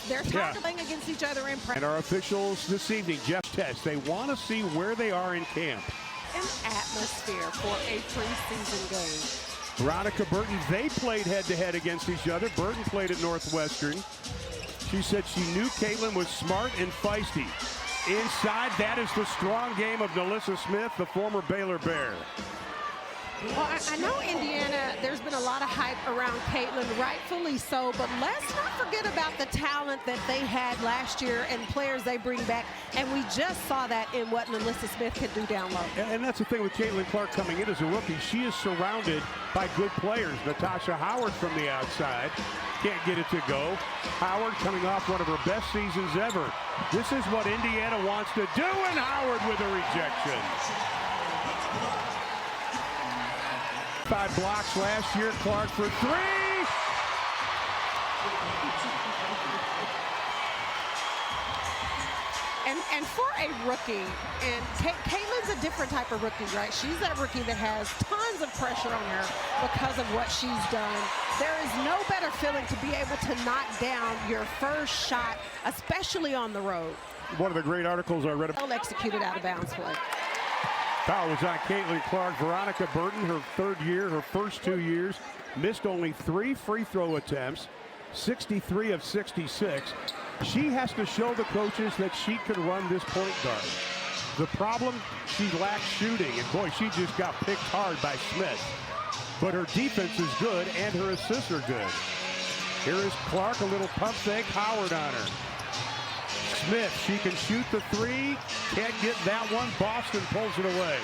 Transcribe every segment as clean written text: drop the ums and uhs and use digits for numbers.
They're tired of playing against each other in practice. And our officials this evening, Jeff Test, they want to see where they are in camp. An atmosphere for a preseason game. Veronica Burton, they played head-to-head against each other. Burton played at Northwestern. She said she knew Caitlin was smart and feisty. Inside, that is the strong game of Nalissa Smith, the former Baylor Bear. Well, I know Indiana, there's been a lot of hype around Caitlin, rightfully so, but let's not forget about the talent that they had last year and players they bring back, and we just saw that in what Nalissa Smith can do down low. And that's the thing with Caitlin Clark coming in as a rookie. She is surrounded by good players. Natasha Howard from the outside can't get it to go. Howard coming off one of her best seasons ever. This is what Indiana wants to do, and Howard with a rejection. 5 blocks last year. Clark for 3. And for a rookie, and Caitlin's a different type of rookie, right? She's that rookie that has tons of pressure on her because of what she's done. There is no better feeling to be able to knock down your first shot, especially on the road. One of the great articles I read about. Well executed out of bounds play. Foul was on Caitlin Clark. Veronica Burton, her third year, her first 2 years, missed only 3 free throw attempts, 63 of 66. She has to show the coaches that she can run this point guard. The problem, she lacks shooting, and boy, she just got picked hard by Smith. But her defense is good, and her assists are good. Here is Clark, a little pump fake, Howard on her. Smith, she can shoot the 3, can't get that one. Boston pulls it away.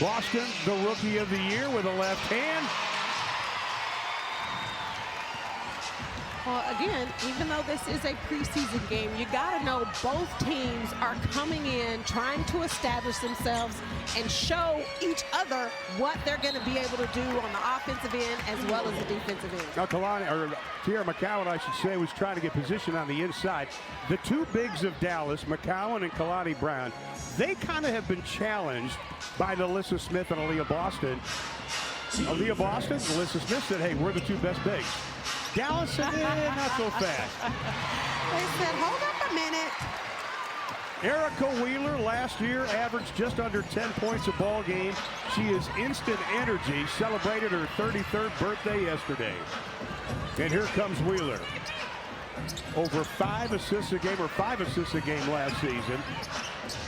Boston, the rookie of the year with a left hand. Well, again, even though this is a preseason game, you got to know both teams are coming in, trying to establish themselves and show each other what they're going to be able to do on the offensive end as well as the defensive end. Now, Tierra McCowan, I should say, was trying to get position on the inside. The 2 bigs of Dallas, McCowan and Kalani Brown, they kind of have been challenged by Nalissa Smith and Aaliyah Boston. Aaliyah Boston, Nalissa Smith said, hey, we're the 2 best bigs. Dallas said, not so fast. They said, hold up a minute. Erica Wheeler last year averaged just under 10 points a ball game. She is instant energy, celebrated her 33rd birthday yesterday. And here comes Wheeler. Over 5 assists a game, or 5 assists a game last season.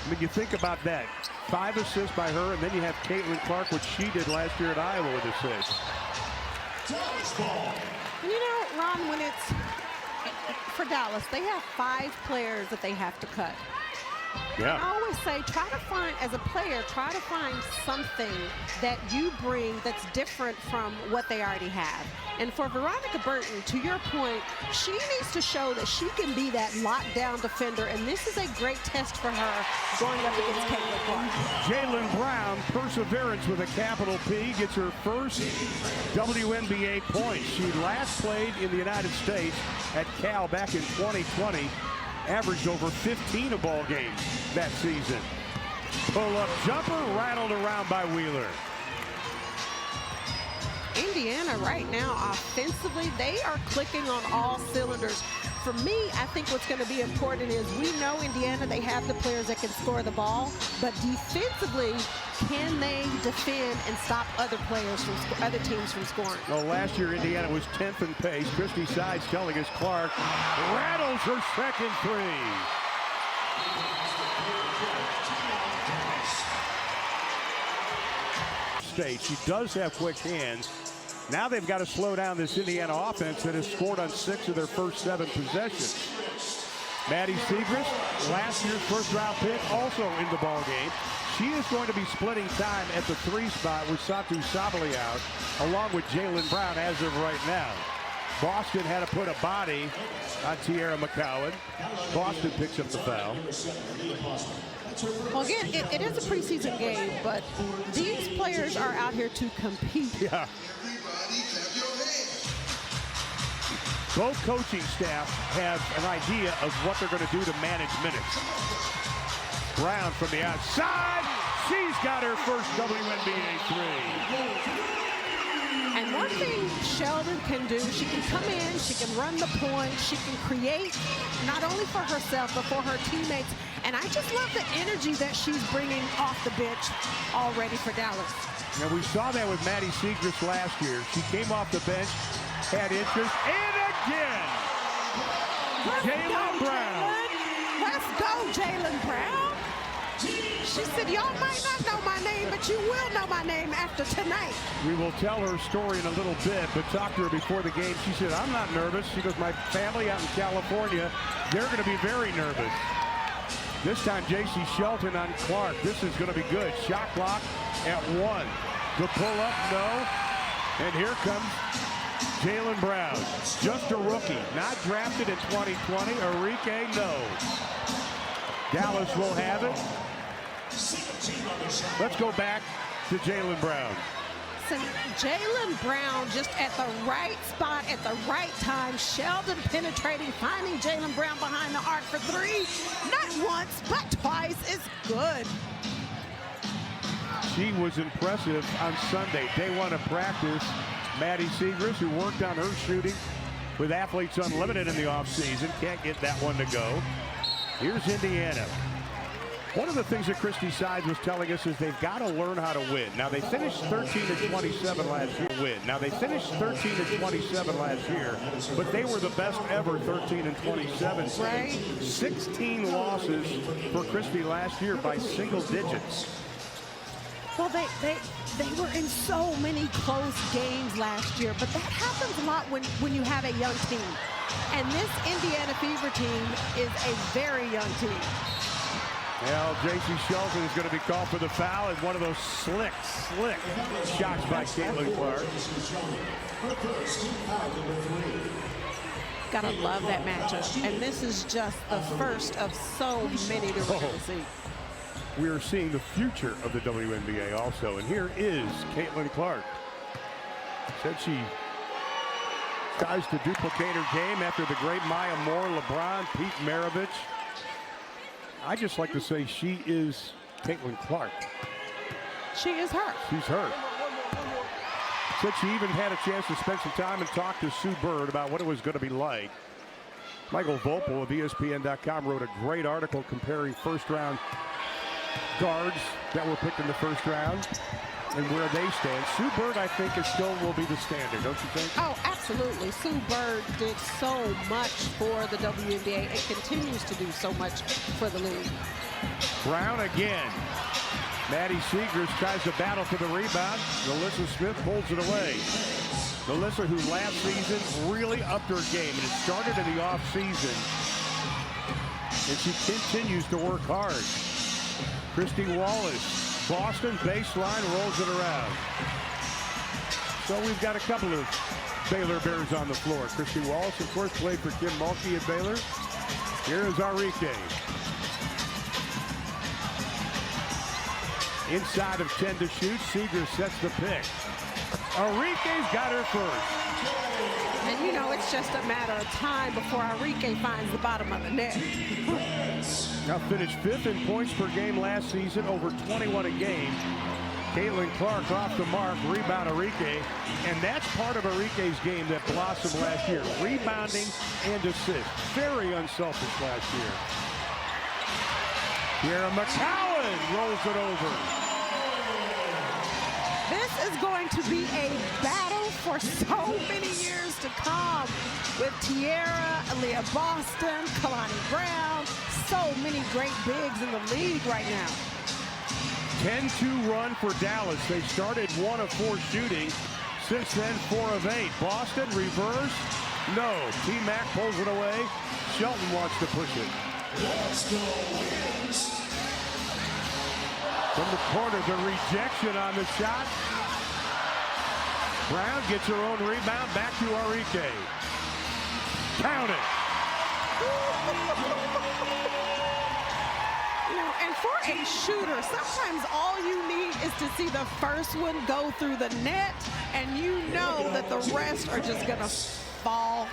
I mean, you think about that. 5 assists by her, and then you have Caitlin Clark, which she did last year at Iowa with assists. You know, Ron, when it's for Dallas, they have 5 players that they have to cut. Yeah. I always say, try to find, as a player, try to find something that you bring that's different from what they already have. And for Veronica Burton, to your point, she needs to show that she can be that lockdown defender, and this is a great test for her going up against Caitlin Clark. Jaylen Brown, perseverance with a capital P, gets her first WNBA points. She last played in the United States at Cal back in 2020. Averaged over 15 a ball game that season. Pull-up jumper rattled around by Wheeler. Indiana right now, offensively, they are clicking on all cylinders. For me, I think what's going to be important is we know Indiana, they have the players that can score the ball, but defensively, can they defend and stop other players from other teams from scoring? Well, last year Indiana was 10th in pace. Christy Sides telling us Clark rattles her second 3. She does have quick hands. Now they've got to slow down this Indiana offense that has scored on 6 of their first 7 possessions. Maddie Segrist, last year's first-round pick, also in the ball game. She is going to be splitting time at the 3 spot with Satu Sabali out, along with Jaylen Brown as of right now. Boston had to put a body on Tierra McCowan. Boston picks up the foul. Well, again, it is a preseason game, but these players are out here to compete. Yeah. Both coaching staff have an idea of what they're going to do to manage minutes. Brown from the outside. She's got her first WNBA 3. And one thing Sheldon can do, she can come in, she can run the point, she can create not only for herself, but for her teammates. And I just love the energy that she's bringing off the bench already for Dallas. And we saw that with Maddie Siegrist last year. She came off the bench, had interest, and again, Jaylen Brown. Let's go, Jaylen Brown. She said, y'all might not know my name, but you will know my name after tonight. We will tell her story in a little bit, but talked to her before the game. She said, I'm not nervous. She goes, my family out in California, they're going to be very nervous. This time, J.C. Shelton on Clark. This is going to be good. Shot clock at 1. The pull-up, no. And here comes Jaylen Brown. Just a rookie. Not drafted in 2020. Arike, no. Dallas will have it. Let's go back to Jaylen Brown. So Jaylen Brown just at the right spot at the right time. Sheldon penetrating, finding Jaylen Brown behind the arc for 3. Not once, but twice. It's good. She was impressive on Sunday. Day 1 of practice. Maddie Siegrist, who worked on her shooting with Athletes Unlimited in the offseason, can't get that one to go. Here's Indiana. One of the things that Christy Sides was telling us is they've got to learn how to win. Now, they finished 13-27 last year. But they were the best ever, 13-27. Right. 16 losses for Christy last year by single digits. Well, they were in so many close games last year, but that happens a lot when you have a young team. And this Indiana Fever team is a very young team. Well, J.C. Shelton is going to be called for the foul as one of those slick shots by Caitlin Clark. Gotta love that matchup. And this is just the first of so many to see. We are seeing the future of the WNBA also. And here is Caitlin Clark. Said she tries to duplicate her game after the great Maya Moore, LeBron, Pete Maravich. I just like to say she is Caitlin Clark. She is her. She's her. Said she even had a chance to spend some time and talk to Sue Bird about what it was going to be like. Michael Volpel of ESPN.com wrote a great article comparing first-round guards that were picked in the first round and where they stand. Sue Bird, I think, still will be the standard, don't you think? Oh, absolutely. Sue Bird did so much for the WNBA and continues to do so much for the league. Brown again. Maddie Siegrist tries to battle for the rebound. Melissa Smith pulls it away. Melissa, who last season really upped her game, and it started in the offseason, and she continues to work hard. Christy Wallace, Boston baseline, rolls it around. So we've got a couple of Baylor Bears on the floor. Christy Wallace, of course, played for Kim Mulkey at Baylor. Here is Arike. Inside of 10 to shoot. Siegrist sets the pick. Arike's got her first. And, you know, it's just a matter of time before Arike finds the bottom of the net. Now finished 5th in points per game last season, over 21 a game. Caitlin Clark off the mark, rebound Arike. And that's part of Arike's game that blossomed last year. Rebounding and assists. Very unselfish last year. Here McCowan rolls it over. This is going to be a battle for so many years to come with Tierra, Aaliyah Boston, Kalani Brown, so many great bigs in the league right now. 10-2 run for Dallas. They started 1 of 4 shooting. Since then, 4 of 8. Boston reverse. No. T-Mac pulls it away. Shelton wants to push it. From the corner, the rejection on the shot. Brown gets her own rebound. Back to Arike. Count it. You know, and for a shooter, sometimes all you need is to see the first one go through the net, and you know that the rest are just going to fall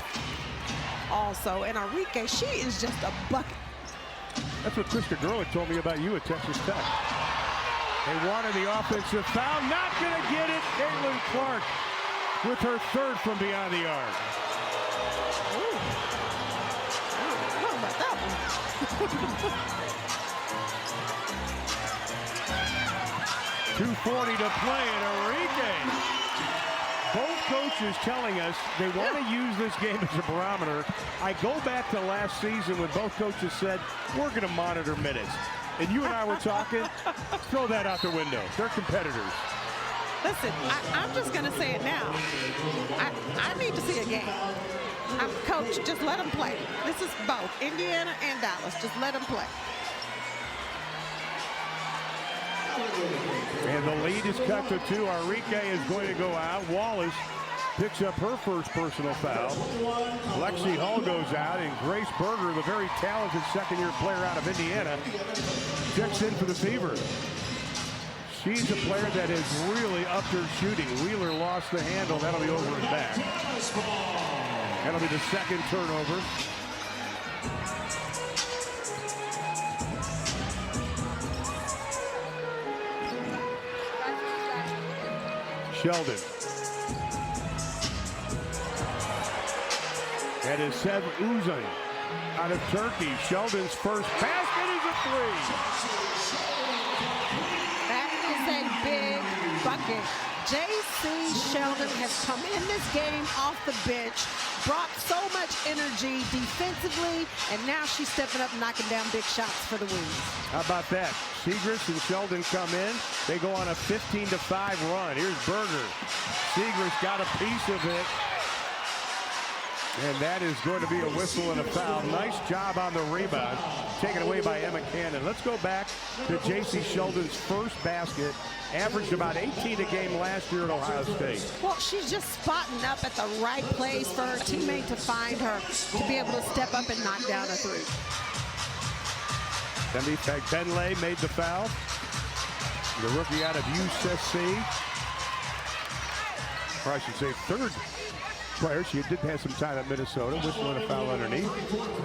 also. And Arike, she is just a bucket. That's what Krista Gerlich told me about you at Texas Tech. They wanted the offensive foul. Not going to get it. Caitlin Clark with her third from beyond the arc. Ooh. I don't know about that one. 2:40 to play in Enrique. Both coaches telling us they want to use this game as a barometer. I go back to last season when both coaches said, we're going to monitor minutes. And you and I were talking, throw that out the window. They're competitors. Listen, I'm just going to say it now. I need to see a game. Coach, just let them play. This is both Indiana and Dallas. Just let them play. And the lead is cut to 2. Enrique is going to go out. Wallace picks up her first personal foul. Lexi Hall goes out, and Grace Berger, the very talented second-year player out of Indiana, checks in for the Fever. She's a player that has really upped her shooting. Wheeler lost the handle. That'll be over and back. That'll be the second turnover. Sheldon. That is Sev Uzun out of Turkey. Sheldon's first basket is a 3. That is a big bucket. J.C. Sheldon has come in this game off the bench, brought so much energy defensively, and now she's stepping up, knocking down big shots for the Wings. How about that? Segrist and Sheldon come in. They go on a 15-5 run. Here's Berger. Segrist got a piece of it. And that is going to be a whistle and a foul. Nice job on the rebound. Taken away by Emma Cannon. Let's go back to J.C. Sheldon's first basket. Averaged about 18 a game last year at Ohio State. Well, she's just spotting up at the right place for her teammate to find her, to be able to step up and knock down a 3. Demi Benlay made the foul. The rookie out of USC. Or I should say third player. She did have some time at Minnesota. Whistle and a foul underneath.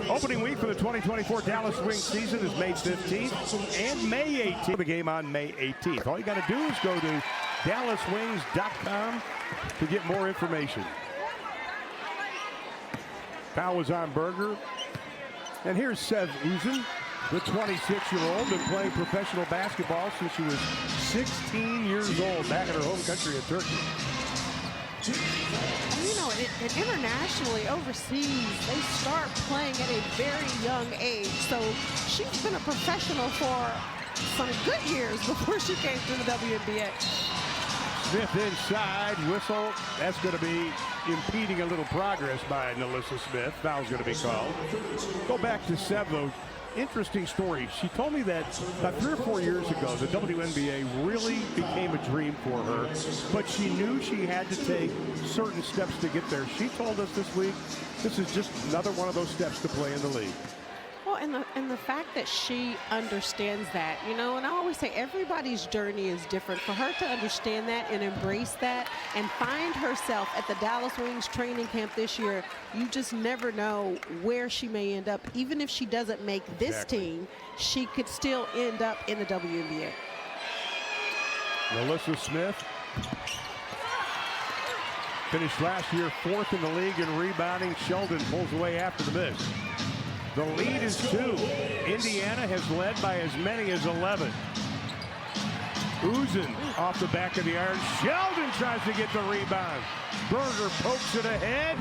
Opening week for the 2024 Dallas Wings season is May 15th and May 18th. The game on May 18th. All you got to do is go to dallaswings.com to get more information. Foul was on Berger. And here's Sev Uzun, the 26-year-old, been playing professional basketball since she was 16 years old, back in her home country of Turkey. You know, and internationally, overseas, they start playing at a very young age. So she's been a professional for some good years before she came to the WNBA. Smith inside, whistle. That's going to be impeding a little progress by Nalissa Smith. Foul's going to be called. Go back to Sev, though. Interesting story. She told me that about 3 or 4 years ago, the WNBA really became a dream for her, but she knew she had to take certain steps to get there. She told us this week, this is just another one of those steps to play in the league. Well, and the fact that she understands that, you know, and I always say everybody's journey is different. For her to understand that and embrace that and find herself at the Dallas Wings training camp this year, you just never know where she may end up. Even if she doesn't make this team, she could still end up in the WNBA. Nalissa Smith finished last year 4th in the league in rebounding. Sheldon pulls away after the miss. The lead is 2. Indiana has led by as many as 11. Uzun off the back of the iron. Sheldon tries to get the rebound. Berger pokes it ahead.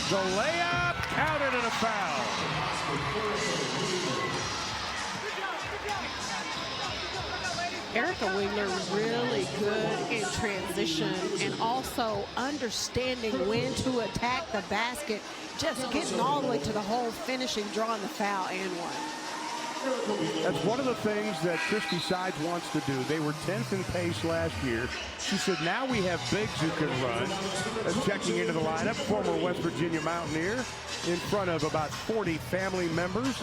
The layup counted and a foul. Erica Wheeler really good in transition and also understanding when to attack the basket, just getting all the way to the hole, finishing, drawing the foul, and one. That's one of the things that Christy Sides wants to do. They were 10th in pace last year. She said, now we have bigs who can run. And checking into the lineup, former West Virginia Mountaineer, in front of about 40 family members.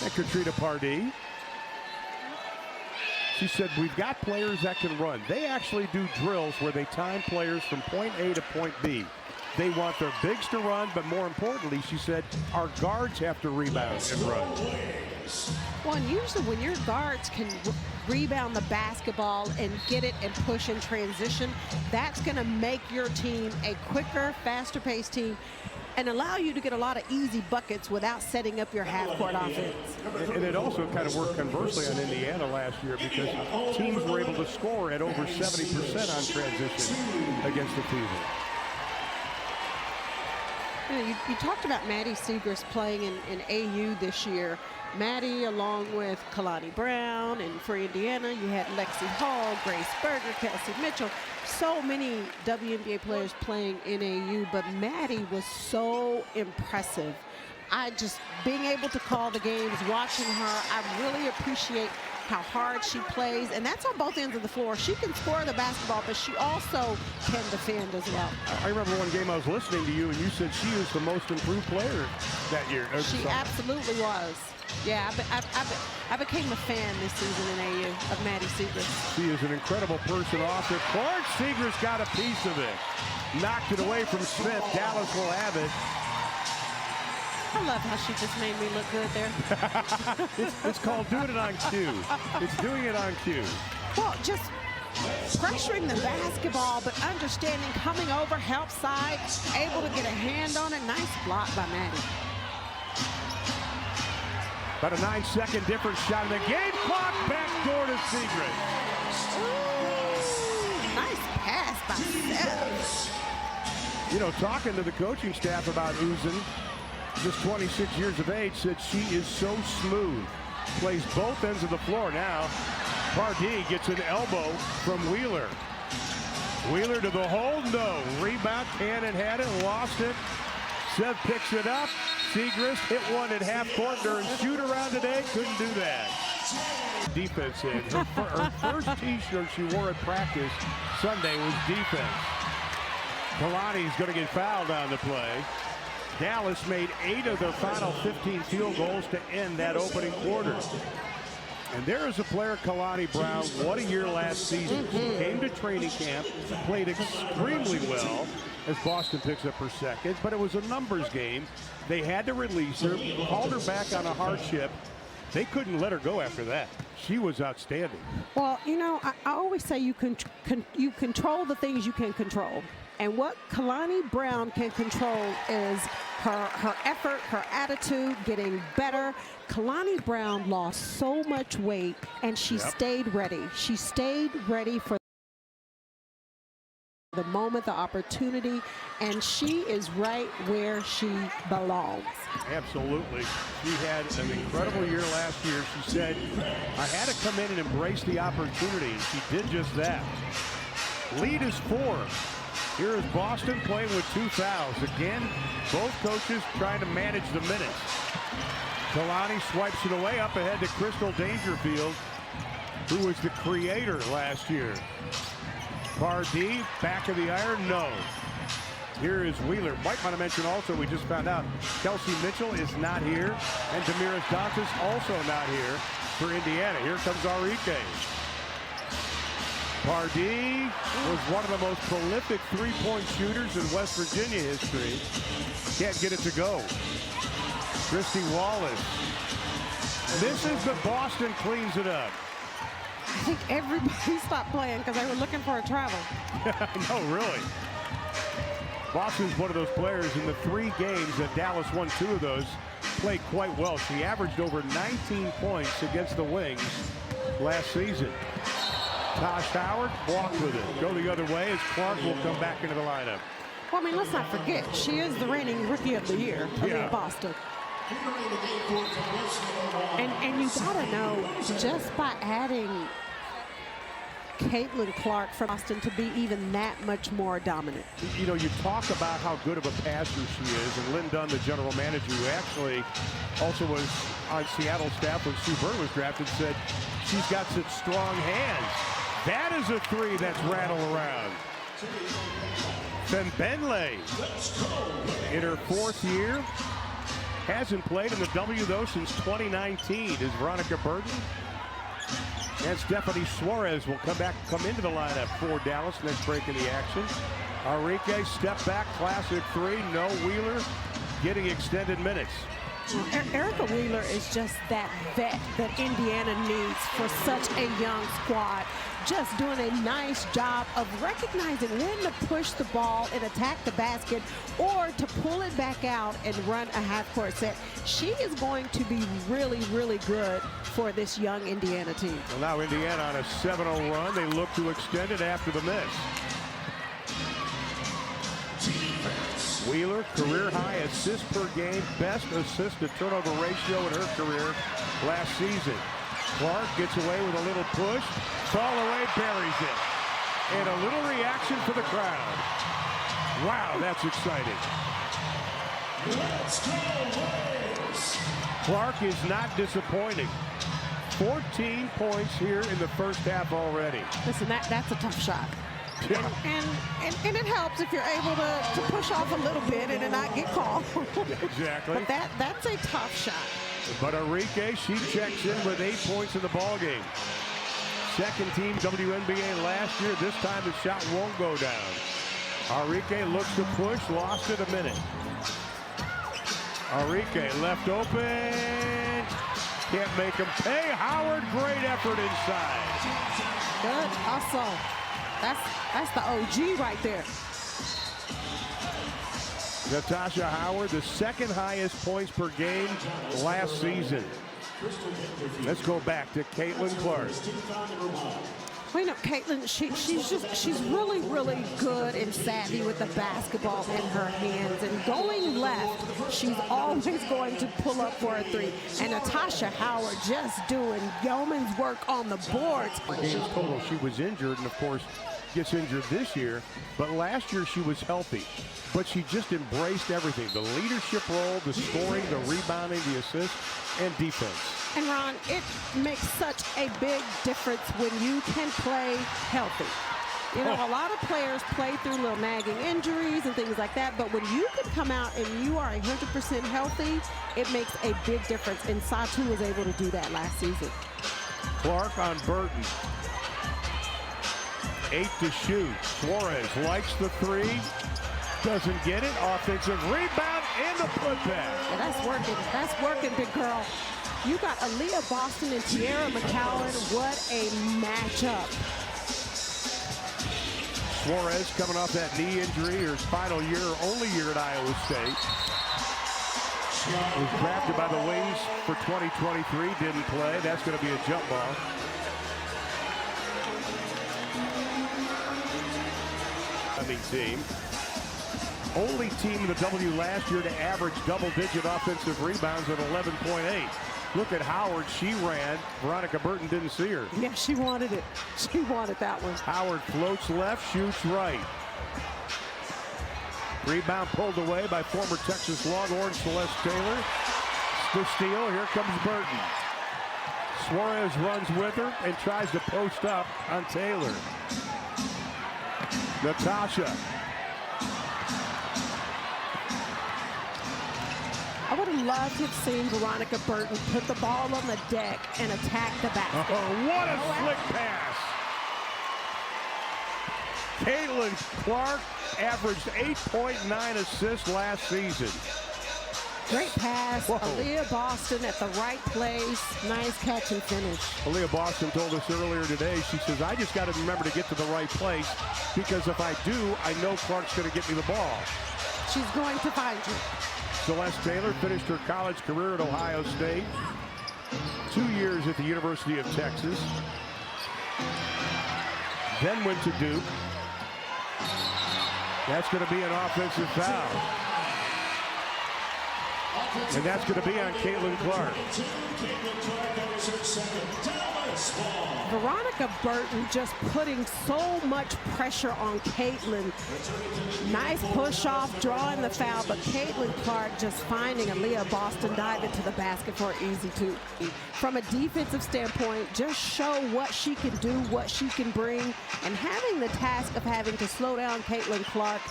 And Katrina Pardee. She said, we've got players that can run. They actually do drills where they time players from point A to point B. They want their bigs to run, but more importantly, she said, our guards have to rebound and run. Well, and usually when your guards can rebound the basketball and get it and push in transition, that's going to make your team a quicker, faster-paced team and allow you to get a lot of easy buckets without setting up your half-court offense. And it also kind of worked conversely on Indiana last year because teams were able to score at over 70% on transition against the Fever. You know, you talked about Maddie Siegrist playing in AU this year. Maddie, along with Kalani Brown, and for Indiana, you had Lexi Hall, Grace Berger, Kelsey Mitchell. So many WNBA players playing in AU, but Maddie was so impressive. Being able to call the games, watching her, I really appreciate how hard she plays, and that's on both ends of the floor. She can score the basketball, but she also can defend as well. I remember one game I was listening to you, and you said she was the most improved player that year. She absolutely was. Yeah, I became a fan this season in AU of Maddie Siegrist. She is an incredible person off the court. Siegrist got a piece of it. Knocked it away from Smith. Dallas will have it. I love how she just made me look good there. It's called doing it on cue. It's doing it on cue. Well, just pressuring the basketball, but understanding, coming over, help side, able to get a hand on it. Nice block by Maddie. About a 9-second difference shot in the game clock. Backdoor to Siegrist. Ooh, nice pass by Seth. You know, talking to the coaching staff about Uzan, just 26 years of age, said she is so smooth. Plays both ends of the floor now. Pardee gets an elbow from Wheeler. Wheeler to the hole, no. Rebound, Cannon had it, lost it. Sev picks it up. Siegrist hit one at half court during shoot around today. Couldn't do that. Defense in. Her first t-shirt she wore at practice Sunday was defense. Kalani's going to get fouled on the play. Dallas made 8 of their final 15 field goals to end that opening quarter. And there is a player, Kalani Brown, what a year last season. She came to training camp, played extremely well as Boston picks up her second, but it was a numbers game. They had to release her, called her back on a hardship. They couldn't let her go after that. She was outstanding. Well, you know, I always say you control the things you can control. And what Kalani Brown can control is her effort, her attitude, getting better. Kalani Brown lost so much weight, and she stayed ready. She stayed ready for the moment, the opportunity, and she is right where she belongs. Absolutely. She had an incredible year last year. She said, I had to come in and embrace the opportunity, and she did just that. Lead is 4. Here is Boston playing with 2 fouls. Again, both coaches trying to manage the minutes. Kalani swipes it away up ahead to Crystal Dangerfield, who was the creator last year. Pardee, back of the iron, no. Here is Wheeler. Might want to mention also, we just found out, Kelsey Mitchell is not here, and Damiris Dantas also not here for Indiana. Here comes Enrique. Pardee was one of the most prolific three-point shooters in West Virginia history. Can't get it to go. Christy Wallace. This is the Boston cleans it up. I think everybody stopped playing because they were looking for a travel. No, really. Boston's one of those players in the 3 games that Dallas won 2 of those, played quite well. She averaged over 19 points against the Wings last season. Tosh Howard walked with it. Go the other way as Clark will come back into the lineup. Well, I mean, let's not forget, she is the reigning Rookie of the Year in Boston. And you gotta know, just by adding Caitlin Clark from Boston to be even that much more dominant. You know, you talk about how good of a passer she is, and Lynn Dunn, the general manager, who actually also was on Seattle staff when Sue Bird was drafted, said she's got such strong hands. That is a 3 that's rattled around. Fembenle in her 4th year. Hasn't played in the W, though, since 2019. Is Veronica Burton. And Stephanie Suarez will come into the lineup for Dallas. Next break in the action. Enrique, step back, classic three. No Wheeler getting extended minutes. Erica Wheeler is just that vet that Indiana needs for such a young squad. Just doing a nice job of recognizing when to push the ball and attack the basket or to pull it back out and run a half-court set. She is going to be really, really good for this young Indiana team. Well, now Indiana on a 7-0 run. They look to extend it after the miss. Wheeler, career high assists per game, best assist to turnover ratio in her career last season. Clark gets away with a little push, fall away, buries it. And a little reaction for the crowd. Wow, that's exciting. Let's go, Clark is not disappointing. 14 points here in the first half already. Listen, that's a tough shot. Yeah. And it helps if you're able to push off a little bit and not get called. Exactly. But that's a tough shot. But Enrique, she checks in with 8 points in the ball game. Second team WNBA last year. This time the shot won't go down. Enrique looks to push, lost it a minute. Enrique left open. Can't make him pay. Howard, great effort inside. Good hustle. That's the OG right there. Natasha Howard, the second highest points per game last season. Let's go back to Caitlin Clark. Well, you know, Caitlin, she's really, really good and savvy with the basketball in her hands. And going left, she's always going to pull up for a three. And Natasha Howard just doing yeoman's work on the boards. Games total, she was injured, and of course, gets injured this year. But last year, she was healthy. But she just embraced everything. The leadership role, the scoring, the rebounding, the assists, and defense. And Ron, it makes such a big difference when you can play healthy. You know, a lot of players play through little nagging injuries and things like that, but when you can come out and you are 100% healthy, it makes a big difference. And Satu was able to do that last season. Clark on Burton. 8 to shoot. Suarez likes the three. Doesn't get it. Offensive rebound and the putback. Yeah, that's working. That's working, big girl. You got Aaliyah Boston and Tierra McCowan. What a matchup. Suarez coming off that knee injury, her final year, or only year at Iowa State. Was drafted by the Wings for 2023, didn't play. That's going to be a jump ball. Team. Only team in the W last year to average double-digit offensive rebounds at 11.8. Look at Howard. She ran. Veronica Burton didn't see her. Yeah, she wanted it. She wanted that one. Howard floats left, shoots right. Rebound pulled away by former Texas Longhorn Celeste Taylor. The steal. Here comes Burton. Suarez runs with her and tries to post up on Taylor. Natasha. I would have loved to have seen Veronica Burton put the ball on the deck and attack the basket. Oh, what a slick pass. Caitlin Clark averaged 8.9 assists last season. Great pass. Whoa. Aaliyah Boston at the right place. Nice catch and finish. Aaliyah Boston told us earlier today, she says, I just got to remember to get to the right place because if I do, I know Clark's going to get me the ball. She's going to find you. Celeste Taylor finished her college career at Ohio State. 2 years at the University of Texas. Then went to Duke. That's going to be an offensive foul. And that's going to be on Caitlin Clark. Veronica Burton just putting so much pressure on Caitlin. Nice push off, drawing the foul, but Caitlin Clark just finding Aaliyah Boston dive into the basket for an easy two. From a defensive standpoint, just show what she can do, what she can bring, and having the task of having to slow down Caitlin Clark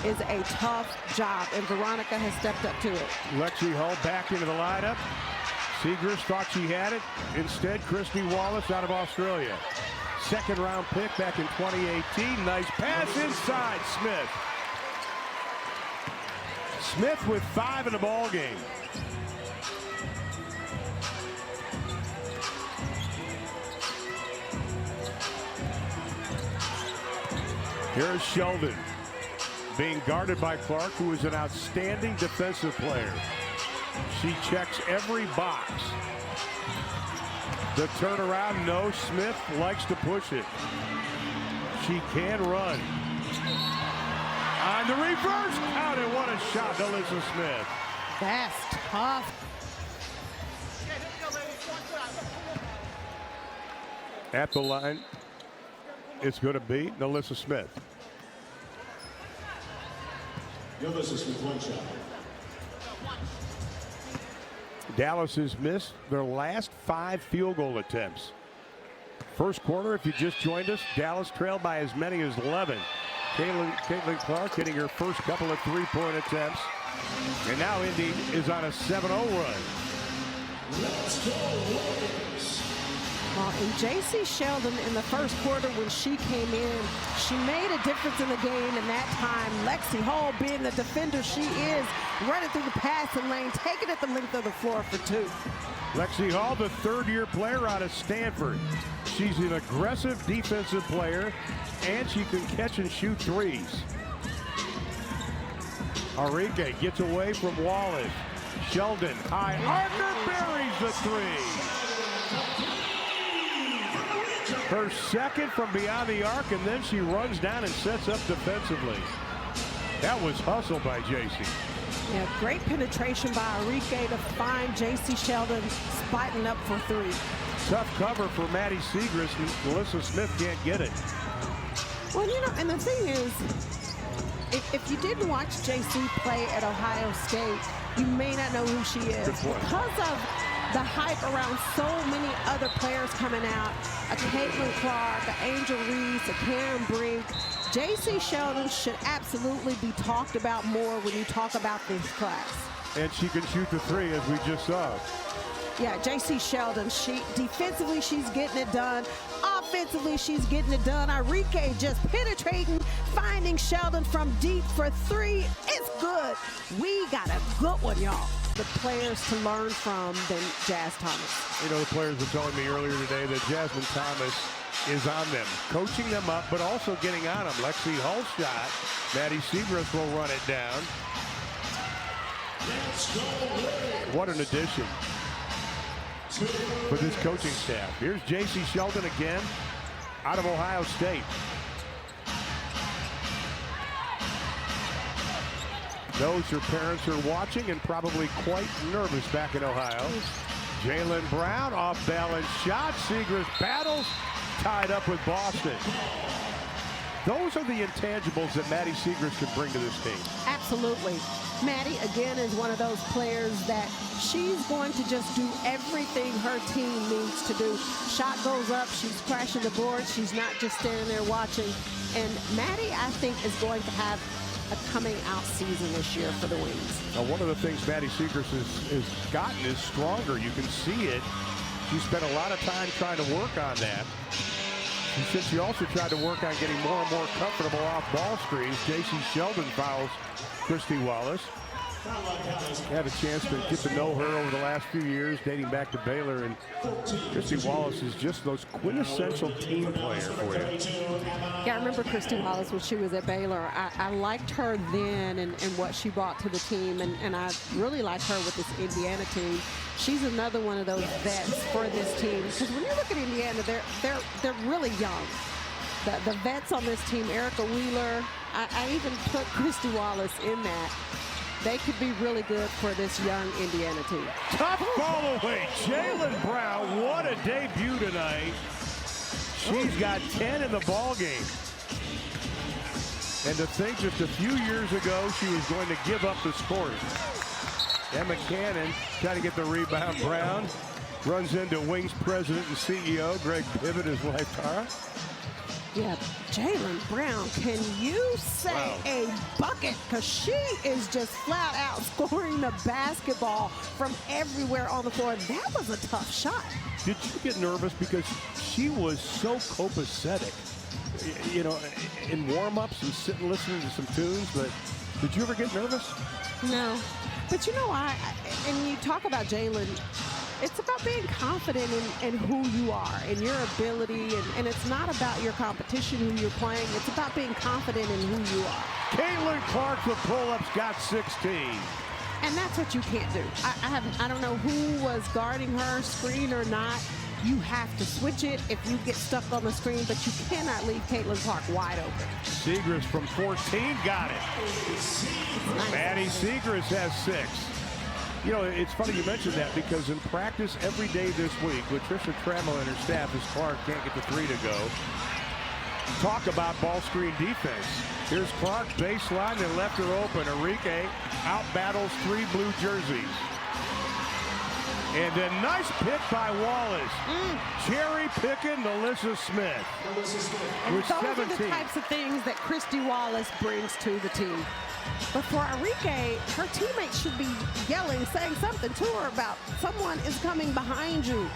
is a tough job, and Veronica has stepped up to it. Lexi Hull back into the lineup. Seegers thought she had it. Instead, Christy Wallace out of Australia. second-round pick back in 2018. Nice pass inside Smith. Smith with 5 in the ball game. Here's Sheldon being guarded by Clark, who is an outstanding defensive player. She checks every box. The turnaround, no. Smith likes to push it. She can run. On the reverse count, and what a shot, Alyssa Smith. That's tough. At the line, it's going to be Alyssa Smith. Alyssa Smith, 1 shot. Dallas has missed their last 5 field goal attempts. First quarter, if you just joined us, Dallas trailed by as many as 11. Caitlin Clark hitting her first couple of 3-point attempts. And now Indy is on a 7-0 run. Let's go Warriors. Well, and J.C. Sheldon in the first quarter when she came in, she made a difference in the game, and that time Lexi Hall, being the defender she is, running through the passing lane, taking it the length of the floor for 2. Lexi Hall, the third-year player out of Stanford. She's an aggressive defensive player, and she can catch and shoot threes. Enrique gets away from Wallace. Sheldon, high archer, buries the 3. Her second from beyond the arc, and then she runs down and sets up defensively. That was hustle by JC. Yeah, great penetration by Enrique to find J.C. Sheldon spiking up for 3. Tough cover for Maddie Segrist, and Alyssa Smith can't get it. Well, you know, and the thing is, if you didn't watch J.C. play at Ohio State, you may not know who she is. Because of the hype around so many other players coming out, a Caitlin Clark, an Angel Reese, a Karen Brink, J.C. Sheldon should absolutely be talked about more when you talk about this class. And she can shoot the 3, as we just saw. Yeah, J.C. Sheldon, defensively, she's getting it done. Offensively, she's getting it done. Enrique just penetrating, finding Sheldon from deep for 3. It's good. We got a good one, y'all. The players to learn from than Jazz Thomas. You know, the players were telling me earlier today that Jasmine Thomas is on them, coaching them up, but also getting on them. Lexi Hull's shot. Maddie Segrist will run it down. What an addition for this coaching staff. Here's J.C. Sheldon again, out of Ohio State. Knows her parents are watching and probably quite nervous back in Ohio. Jalen Brown, off balance shot. Segrist battles, tied up with Boston. Those are the intangibles that Maddie Segrist can bring to this team. Absolutely. Maddie, again, is one of those players that she's going to just do everything her team needs to do. Shot goes up, she's crashing the board, she's not just standing there watching. And Maddie, I think, is going to have a coming out season this year for the Wings. Now, one of the things Maddie Segrist has gotten is stronger. You can see it. She spent a lot of time trying to work on that. She said she also tried to work on getting more and more comfortable off ball screens. J.C. Sheldon fouls Christy Wallace. Had a chance to get to know her over the last few years, dating back to Baylor, and Christy Wallace is just those quintessential team player for you. Yeah, I remember Christy Wallace when she was at Baylor. I liked her then and what she brought to the team, and I really like her with this Indiana team. She's another one of those vets for this team, because when you look at Indiana, they're really young. The vets on this team, Erica Wheeler, I even put Christy Wallace in that. They could be really good for this young Indiana team. Tough ball away. Jalen Brown, what a debut tonight. She's got 10 in the ball game. And to think just a few years ago she was going to give up the sport. Emma Cannon trying to get the rebound. Brown runs into Wings president and CEO Greg Pivot, his wife Tara. Yeah, Jaylen Brown, can you say a bucket? Because she is just flat out scoring the basketball from everywhere on the floor. That was a tough shot. Did you get nervous because she was so copacetic, you know, in warm-ups and sitting listening to some tunes? But did you ever get nervous? No. But you know, and you talk about Jaylen, it's about being confident in who you are and your ability, and it's not about your competition, who you're playing. It's about being confident in who you are. Caitlin Clark with pull-ups got 16. And that's what you can't do. I don't know who was guarding her, screen or not. You have to switch it if you get stuck on the screen, but you cannot leave Caitlin Clark wide open. Segrist from 14 got it. Nice. Maddie Segrist has 6. You know, it's funny you mentioned that because in practice every day this week with Trisha Trammell and her staff, as Clark can't get the 3 to go, talk about ball screen defense. Here's Clark baseline, they left her open. Enrique out battles 3 blue jerseys. And a nice pick by Wallace. Cherry picking Melissa Smith. And with those 17. are the types of things that Christy Wallace brings to the team. But for Enrique, her teammates should be yelling, saying something to her about someone is coming behind you.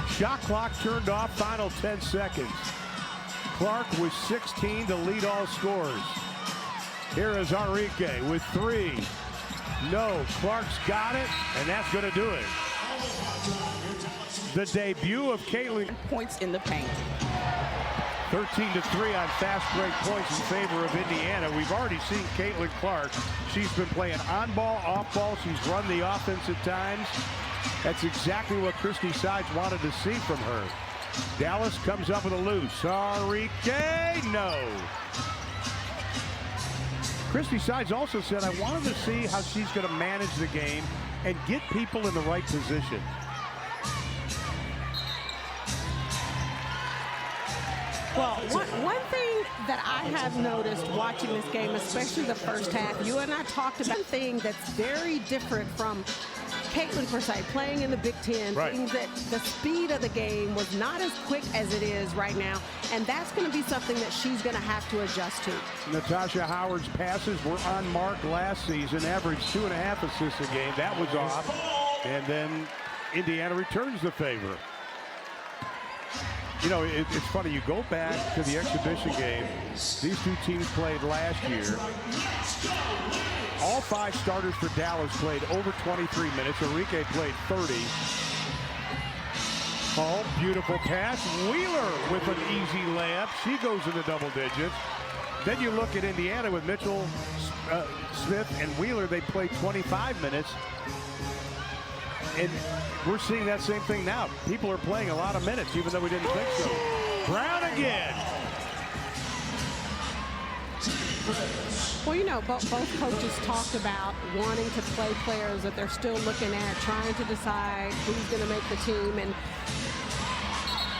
Shot clock turned off, final 10 seconds. Clark with 16 to lead all scores. Here is Enrique with 3. No, Clark's got it, and that's going to do it. The debut of Caitlin. Points in the paint. 13-3 on fast break points in favor of Indiana. We've already seen Caitlin Clark. She's been playing on ball, off ball. She's run the offense at times. That's exactly what Christy Sides wanted to see from her. Dallas comes up with a loose. Enrique, no. Christy Sides also said, I wanted to see how she's going to manage the game and get people in the right position. Well, one thing that I have noticed watching this game, especially the first half, you and I talked about thing that's very different from Caitlin per se, playing in the Big Ten, right. Things that the speed of the game was not as quick as it is right now, and that's going to be something that she's going to have to adjust to. Natasha Howard's passes were on mark last season, averaged 2.5 assists a game. That was off, and then Indiana returns the favor. You know, it's funny, you go back to the exhibition game. These two teams played last year. All 5 starters for Dallas played over 23 minutes. Enrique played 30. Oh, beautiful pass. Wheeler with an easy layup. She goes into double digits. Then you look at Indiana with Mitchell, Smith, and Wheeler. They played 25 minutes. And we're seeing that same thing now. People are playing a lot of minutes, even though we didn't think so. Brown again. Well, you know, both coaches talked about wanting to play players that they're still looking at, trying to decide who's going to make the team. And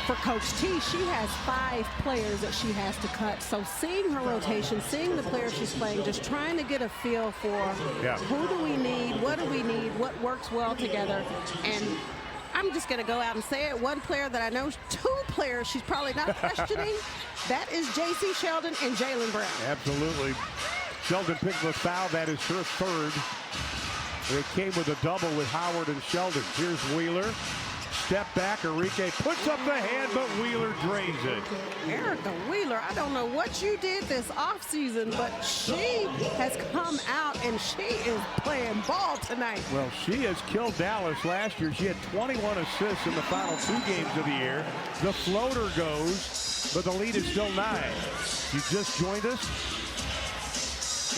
for Coach T, she has 5 players that she has to cut. So seeing her rotation, seeing the players she's playing, just trying to get a feel for who do we need, what what works well together. And I'm just going to go out and say it. One player that I know, 2 players she's probably not questioning, that is J.C. Sheldon and Jaylen Brown. Absolutely. Sheldon picked the foul. That is her 3rd. It came with a double with Howard and Sheldon. Here's Wheeler. Step back. Enrique puts up the hand, but Wheeler drains it. Erica Wheeler, I don't know what you did this offseason, but she has come out and she is playing ball tonight. Well, she has killed Dallas last year. She had 21 assists in the final 2 games of the year. The floater goes, but the lead is still 9. You just joined us.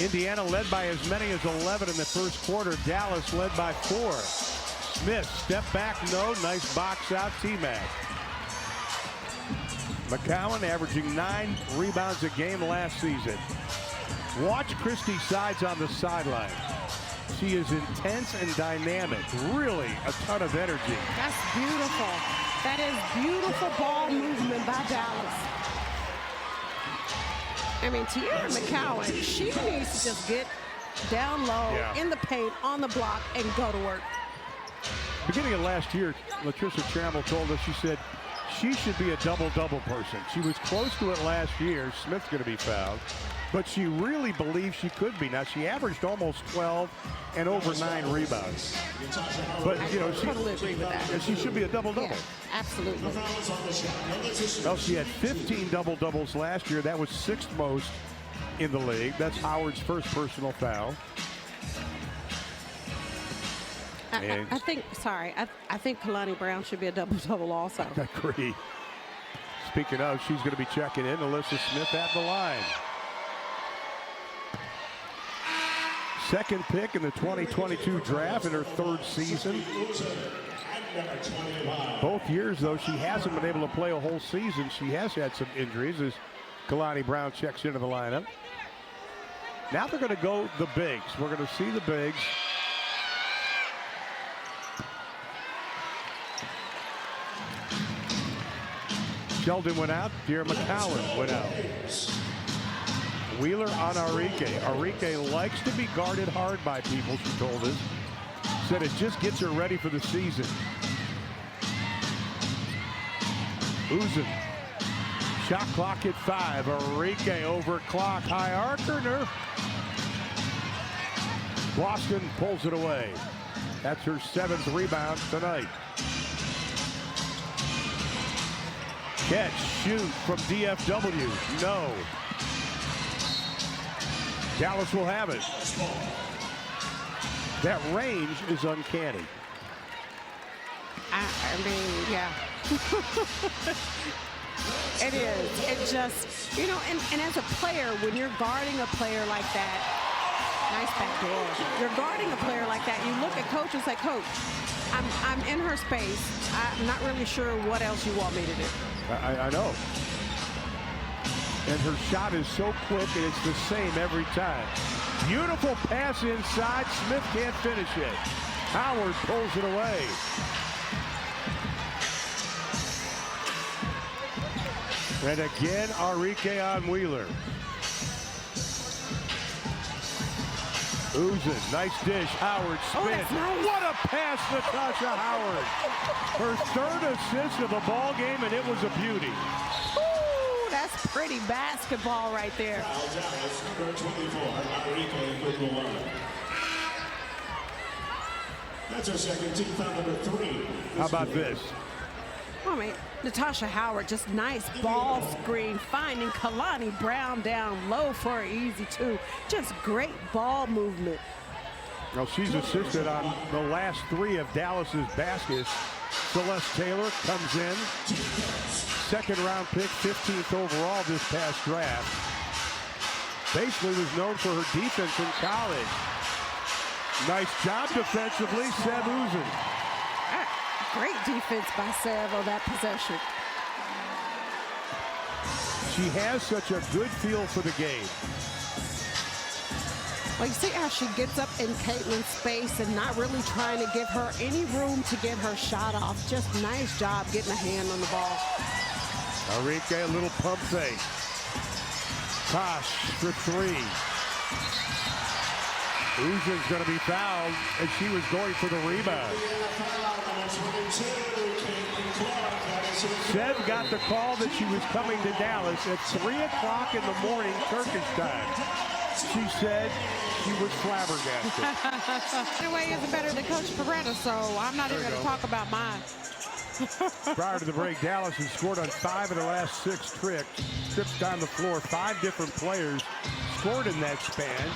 Indiana led by as many as 11 in the first quarter. Dallas led by 4. Smith, step back, no. Nice box out, T-Mac. McCowan averaging 9 rebounds a game last season. Watch Christy Sides on the sideline. She is intense and dynamic. Really a ton of energy. That's beautiful. That is beautiful ball movement by Dallas. I mean, Tiara McCowan, she needs to just get down low in the paint, on the block, and go to work. Beginning of last year, Latricia Trammell told us, she said, she should be a double-double person. She was close to it last year. Smith's going to be fouled. But she really believes she could be. Now, she averaged almost 12 and over 9 rebounds. But, you know, she totally agree with that. She should be a double-double. Yeah, absolutely. Well, she had 15 double-doubles last year. That was 6th most in the league. That's Howard's first personal foul. I think Kalani Brown should be a double-double also. I agree. Speaking of, she's going to be checking in. Alyssa Smith at the line. Second pick in the 2022 draft in her 3rd season. Both years, though, she hasn't been able to play a whole season. She has had some injuries as Kalani Brown checks into the lineup. Now they're going to go the bigs. We're going to see the bigs. Sheldon went out. Dear McCowan went out. Wheeler on Arike. Arike likes to be guarded hard by people, she told us. Said it just gets her ready for the season. Uzun. Shot clock at 5. Arike over clock. High archer. Boston pulls it away. That's her 7th rebound tonight. Catch, shoot from DFW. No. Dallas will have it. That range is uncanny. I mean, yeah. It is. It just, you know, and as a player, when you're guarding a player like that, nice back door. You're guarding a player like that, you look at coach and say, Coach, I'm in her space. I'm not really sure what else you want me to do. I know. And her shot is so quick, and it's the same every time. Beautiful pass inside. Smith can't finish it. Howard pulls it away. And again, Arike on Wheeler. Uzun, nice dish. Howard spins. that's nice. What a pass, Natasha Howard. Her 3rd assist of the ball game, and it was a beauty. Ooh, that's pretty basketball right there. That's her second team foul number 3. How about this? I mean, Natasha Howard, just nice ball screen, finding Kalani Brown down low for an easy 2. Just great ball movement. Well, she's assisted on the last 3 of Dallas's baskets. Celeste Taylor comes in. 2nd round pick, 15th overall this past draft. Basically was known for her defense in college. Nice job defensively, Seb Uzun. Great defense by Sev on that possession. She has such a good feel for the game. Well, you see how she gets up in Caitlin's space and not really trying to give her any room to get her shot off. Just nice job getting a hand on the ball. Arike, a little pump fake. Tosh for 3. Uzun's going to be fouled, and she was going for the rebound. Seb got the call that she was coming to Dallas at 3 o'clock in the morning, Turkish time. She said she was flabbergasted. Anyway, isn't better than Coach Peretta, so I'm not even going to talk about mine. Prior to the break, Dallas has scored on 5 of the last 6 trips down the floor. 5 different players scored in that span.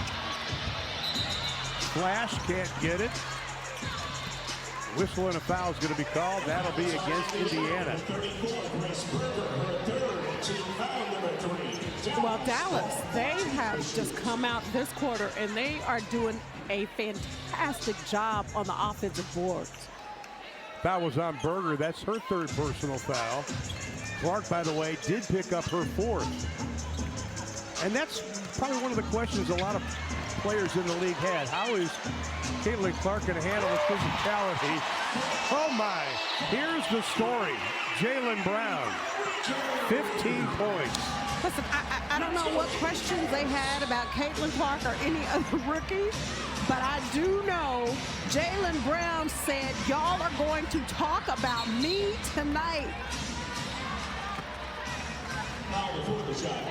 Flash can't get it. Whistle and a foul is going to be called. That'll be against Indiana. Well, Dallas, they have just come out this quarter, and they are doing a fantastic job on the offensive boards. Foul was on Berger. That's her 3rd personal foul. Clark, by the way, did pick up her 4th. And that's probably one of the questions a lot of players in the league had. How is Caitlin Clark going to handle the physicality? Oh my, here's the story. Jaylen Brown, 15 points. Listen, I don't know what questions they had about Caitlin Clark or any other rookie, but I do know Jaylen Brown said, y'all are going to talk about me tonight.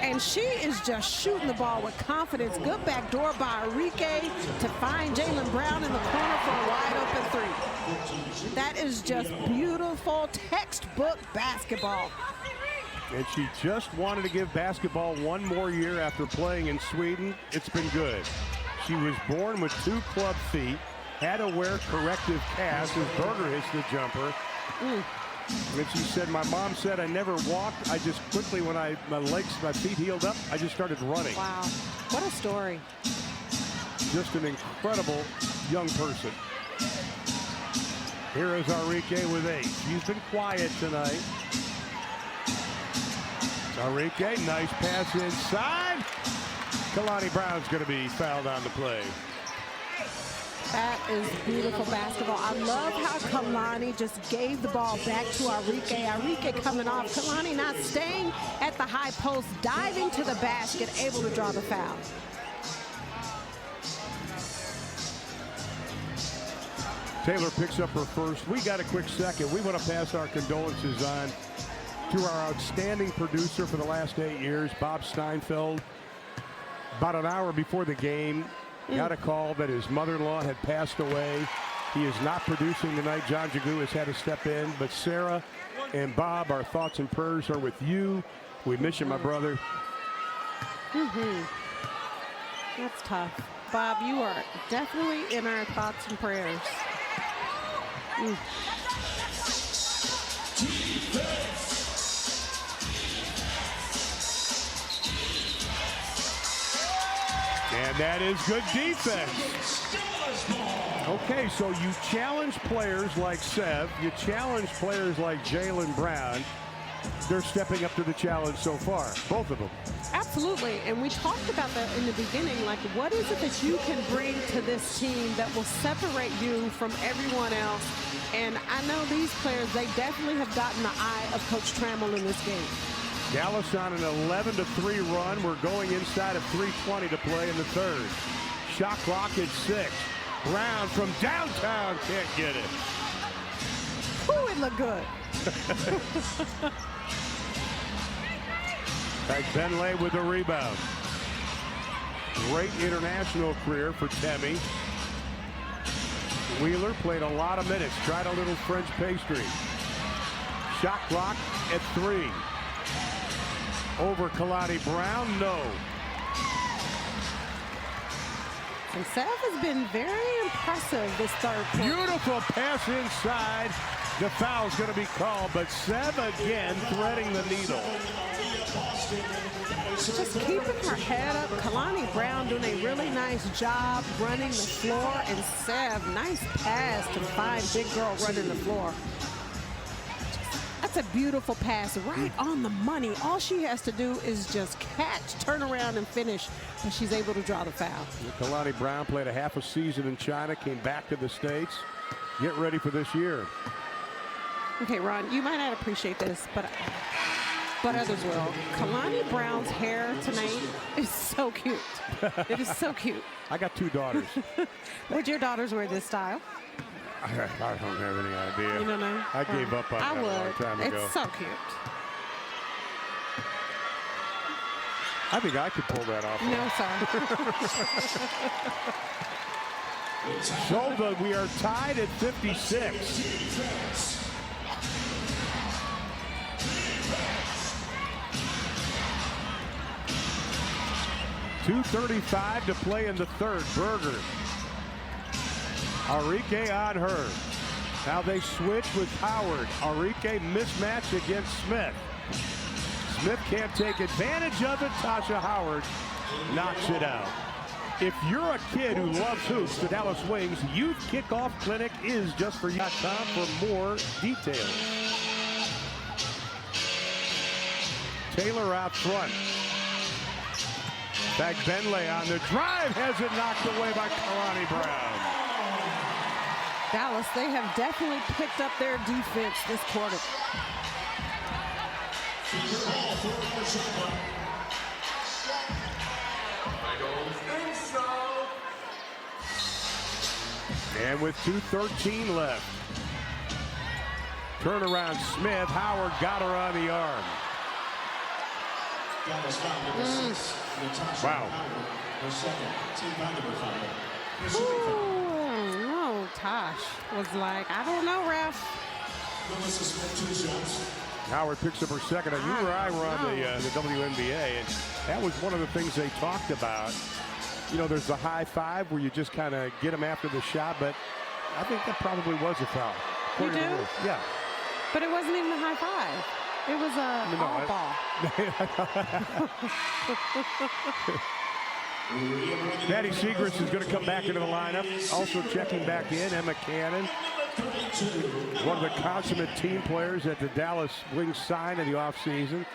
And she is just shooting the ball with confidence. Good backdoor by Enrique to find Jaylen Brown in the corner for a wide open three. That is just beautiful textbook basketball. And she just wanted to give basketball one more year after playing in Sweden. It's been good. She was born with 2 club feet, had to wear corrective casts as Berger hits the jumper. And she said, my mom said I never walked. I just quickly, when my feet healed up, I just started running. Wow, what a story. Just an incredible young person. Here is Enrique with 8. She's been quiet tonight. Enrique, nice pass inside. Kalani Brown's going to be fouled on the play. That is beautiful basketball. I love how Kalani just gave the ball back to Enrique. Enrique coming off. Kalani not staying at the high post, diving to the basket, able to draw the foul. Taylor picks up her first. We got a quick second. We want to pass our condolences on to our outstanding producer for the last 8 years, Bob Steinfeld. About an hour before the game, got a call that his mother-in-law had passed away. He is not producing tonight. John Jagu has had to step in. But Sarah and Bob, our thoughts and prayers are with you. We miss you, my brother. That's tough. Bob, you are definitely in our thoughts and prayers. And that is good defense. Okay, so you challenge players like Ceeb, you challenge players like Jaylen Brown. They're stepping up to the challenge so far, both of them. Absolutely, and we talked about that in the beginning, like what is it that you can bring to this team that will separate you from everyone else? And I know these players, they definitely have gotten the eye of Coach Trammell in this game. Dallas on an 11-3 run. We're going inside of 3:20 to play in the third. Shot clock at 6. Brown from downtown can't get it. Ooh, it looked good. Back Benlay with the rebound. Great international career for Temi. Wheeler played a lot of minutes. Tried a little French pastry. Shot clock at 3. Over Kalani Brown, no. And Ceeb has been very impressive this third quarter. Beautiful pass inside. The foul's going to be called, but Ceeb again threading the needle. Just keeping her head up. Kalani Brown doing a really nice job running the floor, and Ceeb, nice pass to find big girl running the floor. That's a beautiful pass right on the money. All she has to do is just catch, turn around, and finish, and she's able to draw the foul. Kalani Brown played a half a season in China, came back to the States. Get ready for this year. Okay, Ron, you might not appreciate this, but others will. Kalani Brown's hair tonight is so cute. It is so cute. I got 2 daughters. Would your daughters wear this style? I don't have any idea. You don't know? I gave up on that a long time ago. It's so cute. I think I could pull that off. No, sir. So we are tied at 56. .235 to play in the third. Berger. Enrique on her. Now they switch with Howard. Enrique mismatch against Smith. Smith can't take advantage of it. Tasha Howard knocks it out. If you're a kid who loves hoops, the Dallas Wings Youth Kickoff Clinic is just for you.com for more details. Taylor out front. Back Benlay on the drive, has it knocked away by Kalani Brown. Dallas, they have definitely picked up their defense this quarter. And with 2:13 left. Turnaround Smith. Howard got her on the arm. Wow. Ooh, no, Tosh was like, I don't know, ref. Howard picks up her second, and you or I were on the WNBA, and that was one of the things they talked about. You know, there's the high five where you just kind of get them after the shot, but I think that probably was a foul. You do? Yeah. But it wasn't even a high five. It was a all ball. Maddie Siegrist is going to come back into the lineup. Also checking back in, Emma Cannon. One of the consummate team players that the Dallas Wings signed in the offseason.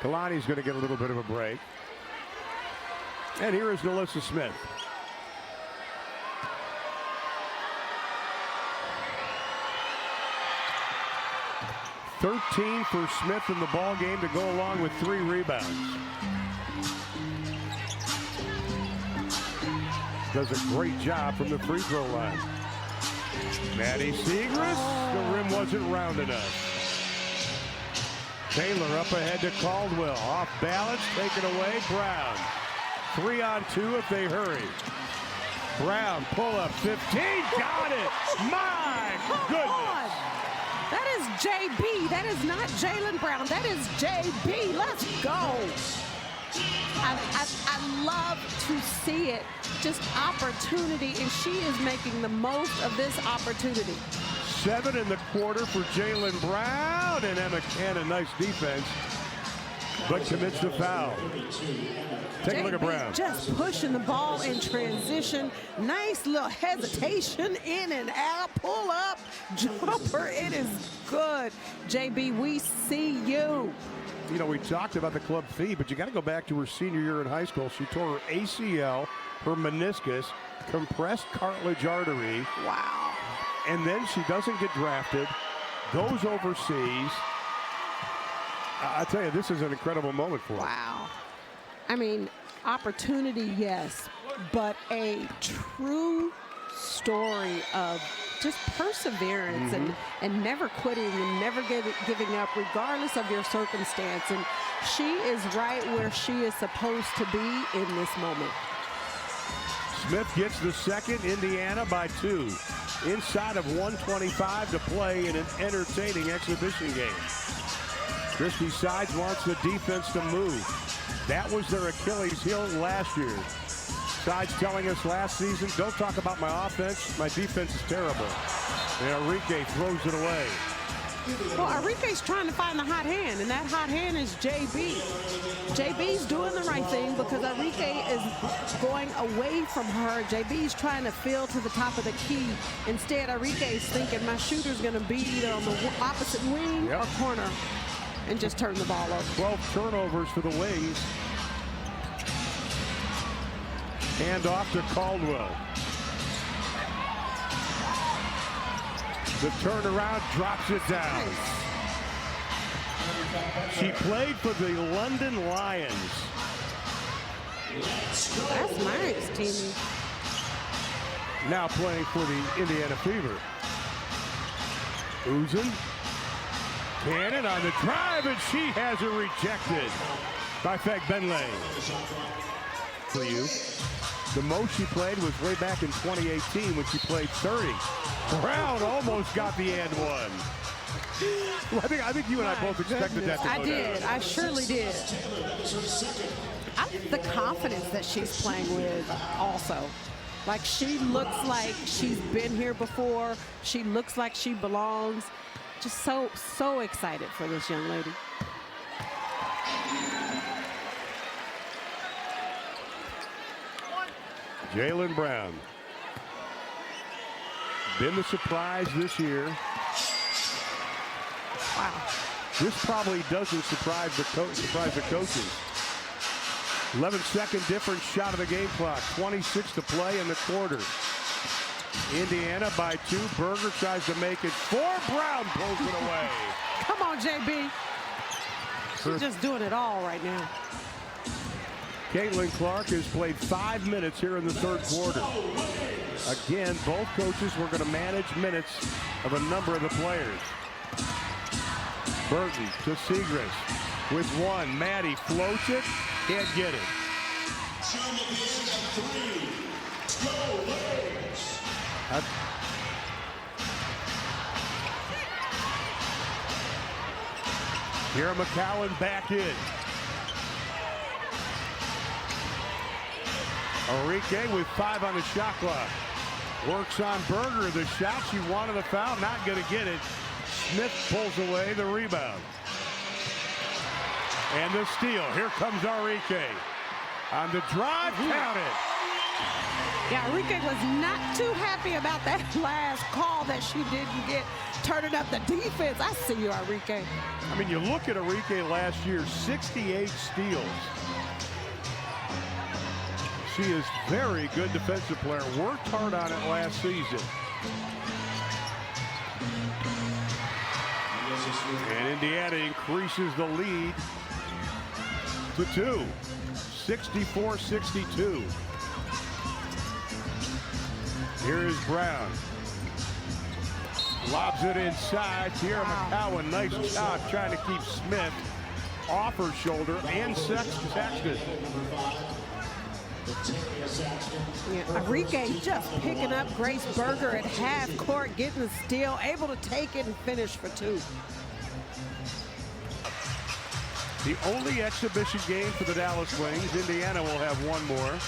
Kalani's going to get a little bit of a break. And here is Nalissa Smith. (13 for Smith in the ball game to go along with 3 rebounds. Does a great job from the free throw line. Maddie Siegrist, the rim wasn't round enough. Taylor up ahead to Caldwell. Off balance, taken away, Brown. 3 on 2 if they hurry. Brown, pull up, 15, got it! My goodness! That is JB. That is not Jaylen Brown. That is JB. Let's go. I love to see it. Just opportunity, and she is making the most of this opportunity. 7 in the quarter for Jaylen Brown, and Emma Cannon, nice defense, but commits the foul. Take a look at Brown. Just pushing the ball in transition. Nice little hesitation, in and out, pull up, jumper. It is good. JB, we see you. You know, we talked about the club fee, but you got to go back to her senior year in high school. She tore her ACL, her meniscus, compressed cartilage artery. Wow. And then she doesn't get drafted, goes overseas. I tell you, this is an incredible moment for her. Wow. I mean, opportunity, yes, but a true story of just perseverance and never quitting and never giving up regardless of your circumstance. And she is right where she is supposed to be in this moment. Smith gets the second, Indiana by 2. Inside of 1:25 to play in an entertaining exhibition game. Christy Sides wants the defense to move. That was their Achilles heel last year. Sides telling us last season, don't talk about my offense, my defense is terrible. And Enrique throws it away. Well, Enrique's trying to find the hot hand, and that hot hand is JB. JB's doing the right thing because Enrique is going away from her. JB's trying to fill to the top of the key. Instead, Enrique's thinking my shooter's going to be either on the opposite wing or corner, and just turn the ball over. 12 turnovers for the Wings. Hand off to Caldwell. The turnaround drops it down. She played for the London Lions. That's nice, Team. Now playing for the Indiana Fever. Uzin. Cannon on the drive, and she has it rejected by Fagbenle. For you, the most she played was way back in 2018 when she played 30. Brown almost got the and one. Well, I think you and I both expected that to go I did. down. I surely did. I like the confidence that she's playing with also. Like, she looks like she's been here before. She looks like she belongs. Just so excited for this young lady. Jaylen Brown. Been the surprise this year. Wow. This probably doesn't surprise the coaches. 11-second difference, shot of the game clock. 26 to play in the quarter. Indiana by 2. Berger tries to make it 4. Brown pulls it away. Come on, JB. She's just doing it all right now. Caitlin Clark has played 5 minutes here in the third quarter. Again, both coaches were going to manage minutes of a number of the players. Burton to Siegrist. with one. Maddie floats it, can't get it. Here McCowan back in. Enrique with 5 on the shot clock. Works on Berger. The shot she wanted the foul, not going to get it. Smith pulls away the rebound. And the steal. Here comes Enrique. On the drive, count it. Yeah, Enrique was not too happy about that last call that she didn't get. Turning up the defense. I see you, Enrique. I mean, you look at Enrique last year, 68 steals. She is very good defensive player. Worked hard on it last season. And Indiana increases the lead to 2. 64-62. Here is Brown. Lobs it inside. Tierra McCowan, nice job trying to keep Smith off her shoulder and Sexton. Yeah, Enrique just picking up Grace Berger at half court, getting the steal, able to take it and finish for 2. The only exhibition game for the Dallas Wings. Indiana will have one more.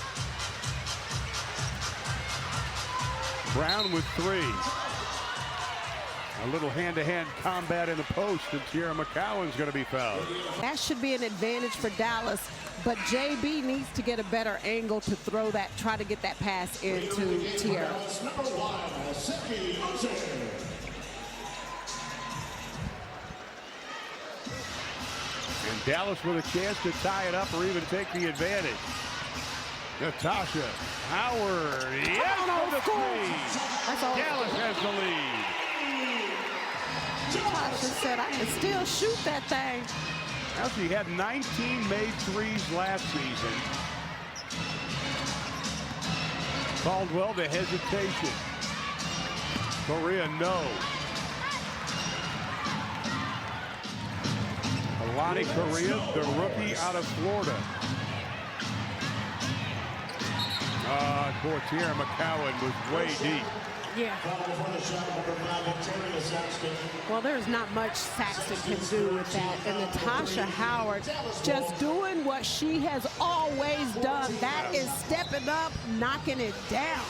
Brown with 3. A little hand-to-hand combat in the post, and Tierra McCowan's going to be fouled. That should be an advantage for Dallas, but JB needs to get a better angle to throw that, try to get that pass into Tierra. And Dallas with a chance to tie it up or even take the advantage. Natasha Howard, yes, for the three. Dallas has the lead. Natasha said, I can still shoot that thing. Well, she had 19 made threes last season. Caldwell to hesitation. Correa, no. Alani Correa, the rookie out of Florida. Poor Tierra McCowan was way deep. Yeah. Well, there's not much Saxton can do with that. And Natasha Howard just doing what she has always done. That is stepping up, knocking it down.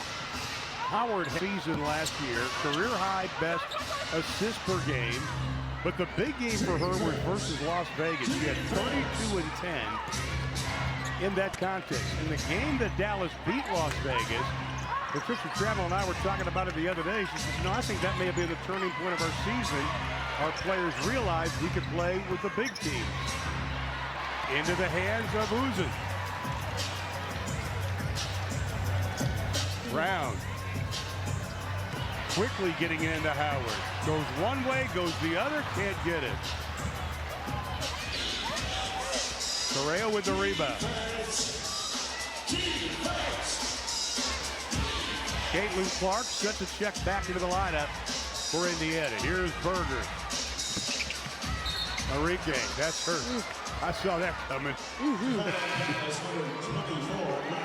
Howard season last year, career high best assists per game. But the big game for her was versus Las Vegas. She had 32 and 10 in that contest. In the game that Dallas beat Las Vegas, Patricia Trammell and I were talking about it the other day. She says, I think that may have been the turning point of our season. Our players realized we could play with the big team. Into the hands of Uzun. Brown. Quickly getting into Howard. Goes one way, goes the other, can't get it. Correa with the rebound. Caitlin Clark sets a check back into the lineup for Indiana. Here's Berger. Enrique, that's her. I saw that coming.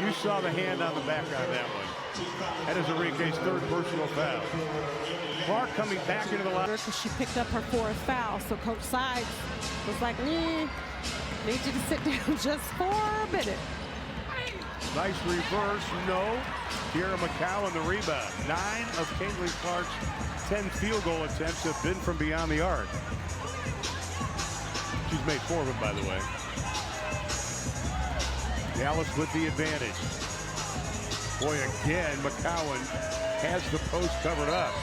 You saw the hand on the back on that one. That is Enrique's 3rd personal foul. Clark coming back into the lineup. She picked up her 4th foul, so Coach Saib was like, need you to sit down just for a minute. Nice reverse, no. Tierra McCowan the rebound. 9 of Caitlin Clark's 10 field goal attempts have been from beyond the arc. She's made 4 of them, by the way. Dallas with the advantage. Boy, again, McCowan has the post covered up.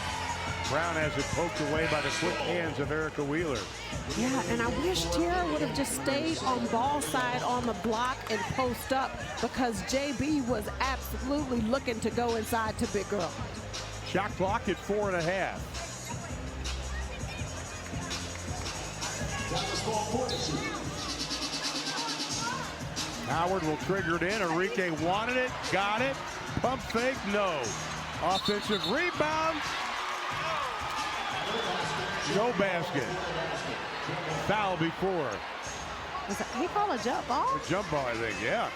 Brown has it poked away by the quick hands of Erica Wheeler. Yeah, and I wish Tierra would have just stayed on ball side on the block and post up, because JB was absolutely looking to go inside to big girl. Shot clock at 4.5. Howard will trigger it in. Enrique wanted it, got it. Pump fake, no. Offensive rebound. No basket. Foul before. He called a jump ball? A jump ball, I think, yeah.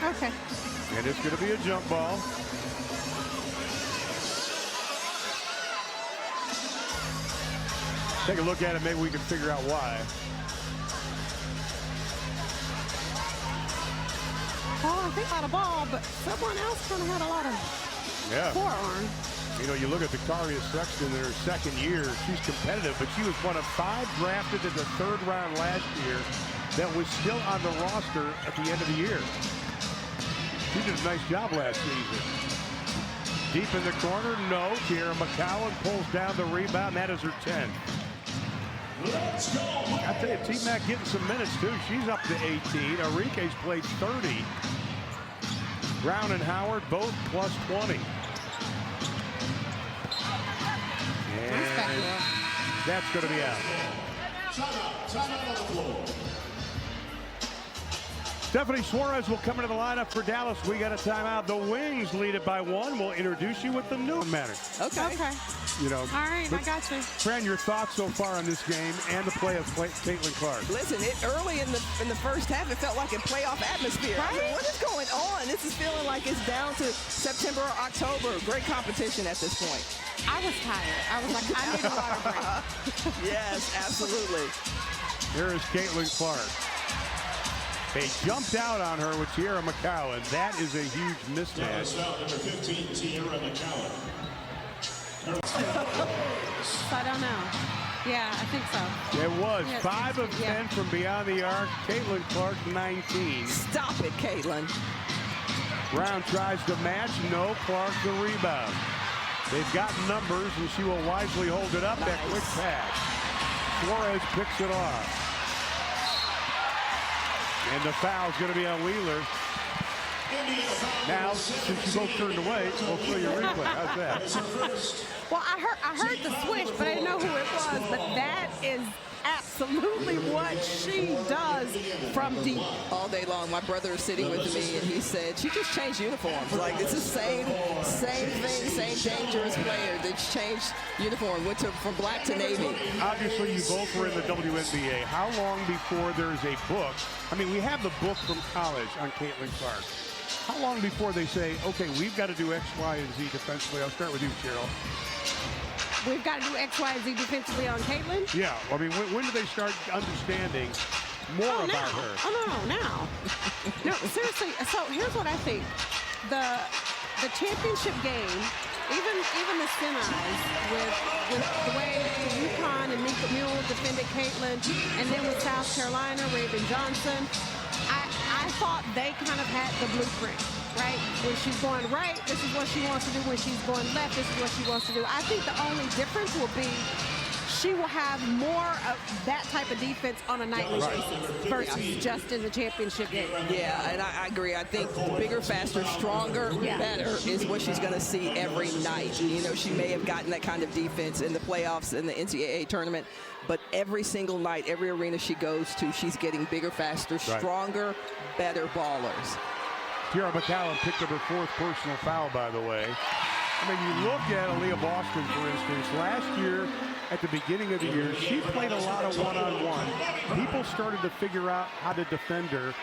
Okay. And it's going to be a jump ball. Take a look at it, maybe we can figure out why. Oh, I think I had a ball, but someone else kind of had a lot of forearm. You know, you look at Victoria Sexton in her second year, she's competitive, but she was one of 5 drafted in the 3rd round last year that was still on the roster at the end of the year. She did a nice job last season. Deep in the corner, no. Kiera McCowan pulls down the rebound. That is her 10th. Let's go. I tell you, T-Mac getting some minutes too. She's up to 18. Enrique's played 30. Brown and Howard both plus 20. And that's going to be out. Time out on the floor. Stephanie Suarez will come into the lineup for Dallas. We got a timeout. The Wings lead it by 1. We'll introduce you with the new matter. Okay. You know, All right, I got you. Fran, your thoughts so far on this game and the play of Caitlin Clark? Listen, early in the first half, it felt like a playoff atmosphere. Right? I mean, what is going on? This is feeling like it's down to September or October. Great competition at this point. I was tired. I was like, I need a water break. Yes, absolutely. There is Caitlin Clark. They jumped out on her with Kiera McCowan. That is a huge mismatch. Number 15, Kiera McCowan. I don't know. Yeah, I think so. It was Yeah, 5 of 10 from beyond the arc. Caitlin Clark, 19. Stop it, Caitlin. Brown tries to match. No. Clark the rebound. They've got numbers, and she will wisely hold it up. Nice. That quick pass. Suarez picks it off. And the foul's going to be on Wheeler. Now, since you both turned away, we'll show you a replay. How's that? Well, I heard the swish, but I didn't know who it was. But that is absolutely what she does from deep. All day long, my brother is sitting with me, and he said, she just changed uniforms. Like, it's the same thing, same dangerous player that's changed uniform, went from black to navy. Obviously, you both were in the WNBA. How long before there's a book? I mean, we have the book from college on Caitlin Clark. How long before they say, okay, we've got to do X, Y, and Z defensively? I'll start with you, Cheryl. We've got to do X, Y, and Z defensively on Caitlin. Yeah, I mean, when do they start understanding more about her? Oh, no, now. No, seriously, so here's what I think. The championship game, even the semis, with the way UConn and Mika Mule defended Caitlin, and then with South Carolina, Raven Johnson, I thought they kind of had the blueprint, right? When she's going right, this is what she wants to do. When she's going left, this is what she wants to do. I think the only difference will be she will have more of that type of defense on a nightly basis versus just in the championship game. Yeah, and I agree. I think bigger, faster, stronger, better is what she's going to see every night. You know, she may have gotten that kind of defense in the playoffs in the NCAA tournament, but every single night, every arena she goes to, she's getting bigger, faster, stronger, better ballers. Kiera McCowan picked up her 4th personal foul, by the way. I mean, you look at Aaliyah Boston, for instance. Last year, at the beginning of the year, she played a lot of one-on-one. People started to figure out how to defend her.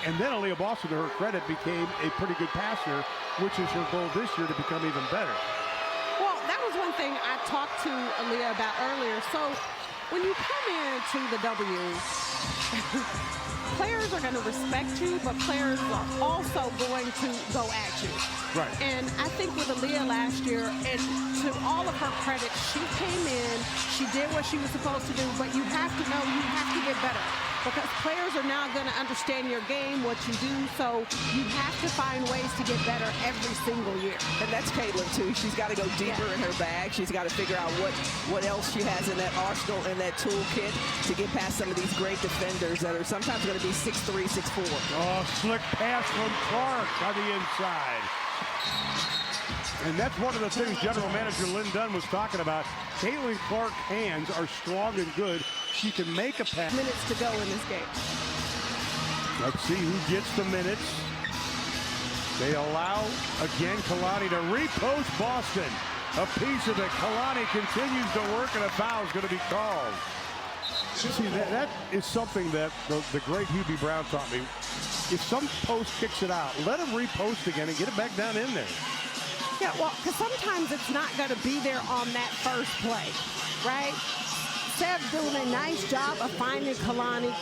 And then Aaliyah Boston, to her credit, became a pretty good passer, which is her goal this year to become even better. Well, that was one thing I talked to Aaliyah about earlier. So when you come into the W, players are going to respect you, but players are also going to go at you. Right. And I think with Aaliyah last year, and to all of her credit, she came in, she did what she was supposed to do, but you have to know you have to get better. Because players are now going to understand your game, what you do, so you have to find ways to get better every single year. And that's Caitlin, too. She's got to go deeper in her bag. She's got to figure out what else she has in that arsenal and that toolkit to get past some of these great defenders that are sometimes going to be 6'3", 6'4". Oh, slick pass from Clark on the inside. And that's one of the things General Manager Lynn Dunn was talking about. Caitlin Clark's hands are strong and good. She can make a pass. Minutes to go in this game. Let's see who gets the minutes. They allow, again, Kalani to repost Boston. a piece of it. Kalani continues to work, and a foul is going to be called. See, that is something that the great Hubie Brown taught me. If some post kicks it out, let him repost again and get it back down in there. Yeah, well, because sometimes it's not going to be there on that first play, right? Ceeb doing a nice job of finding Kalani.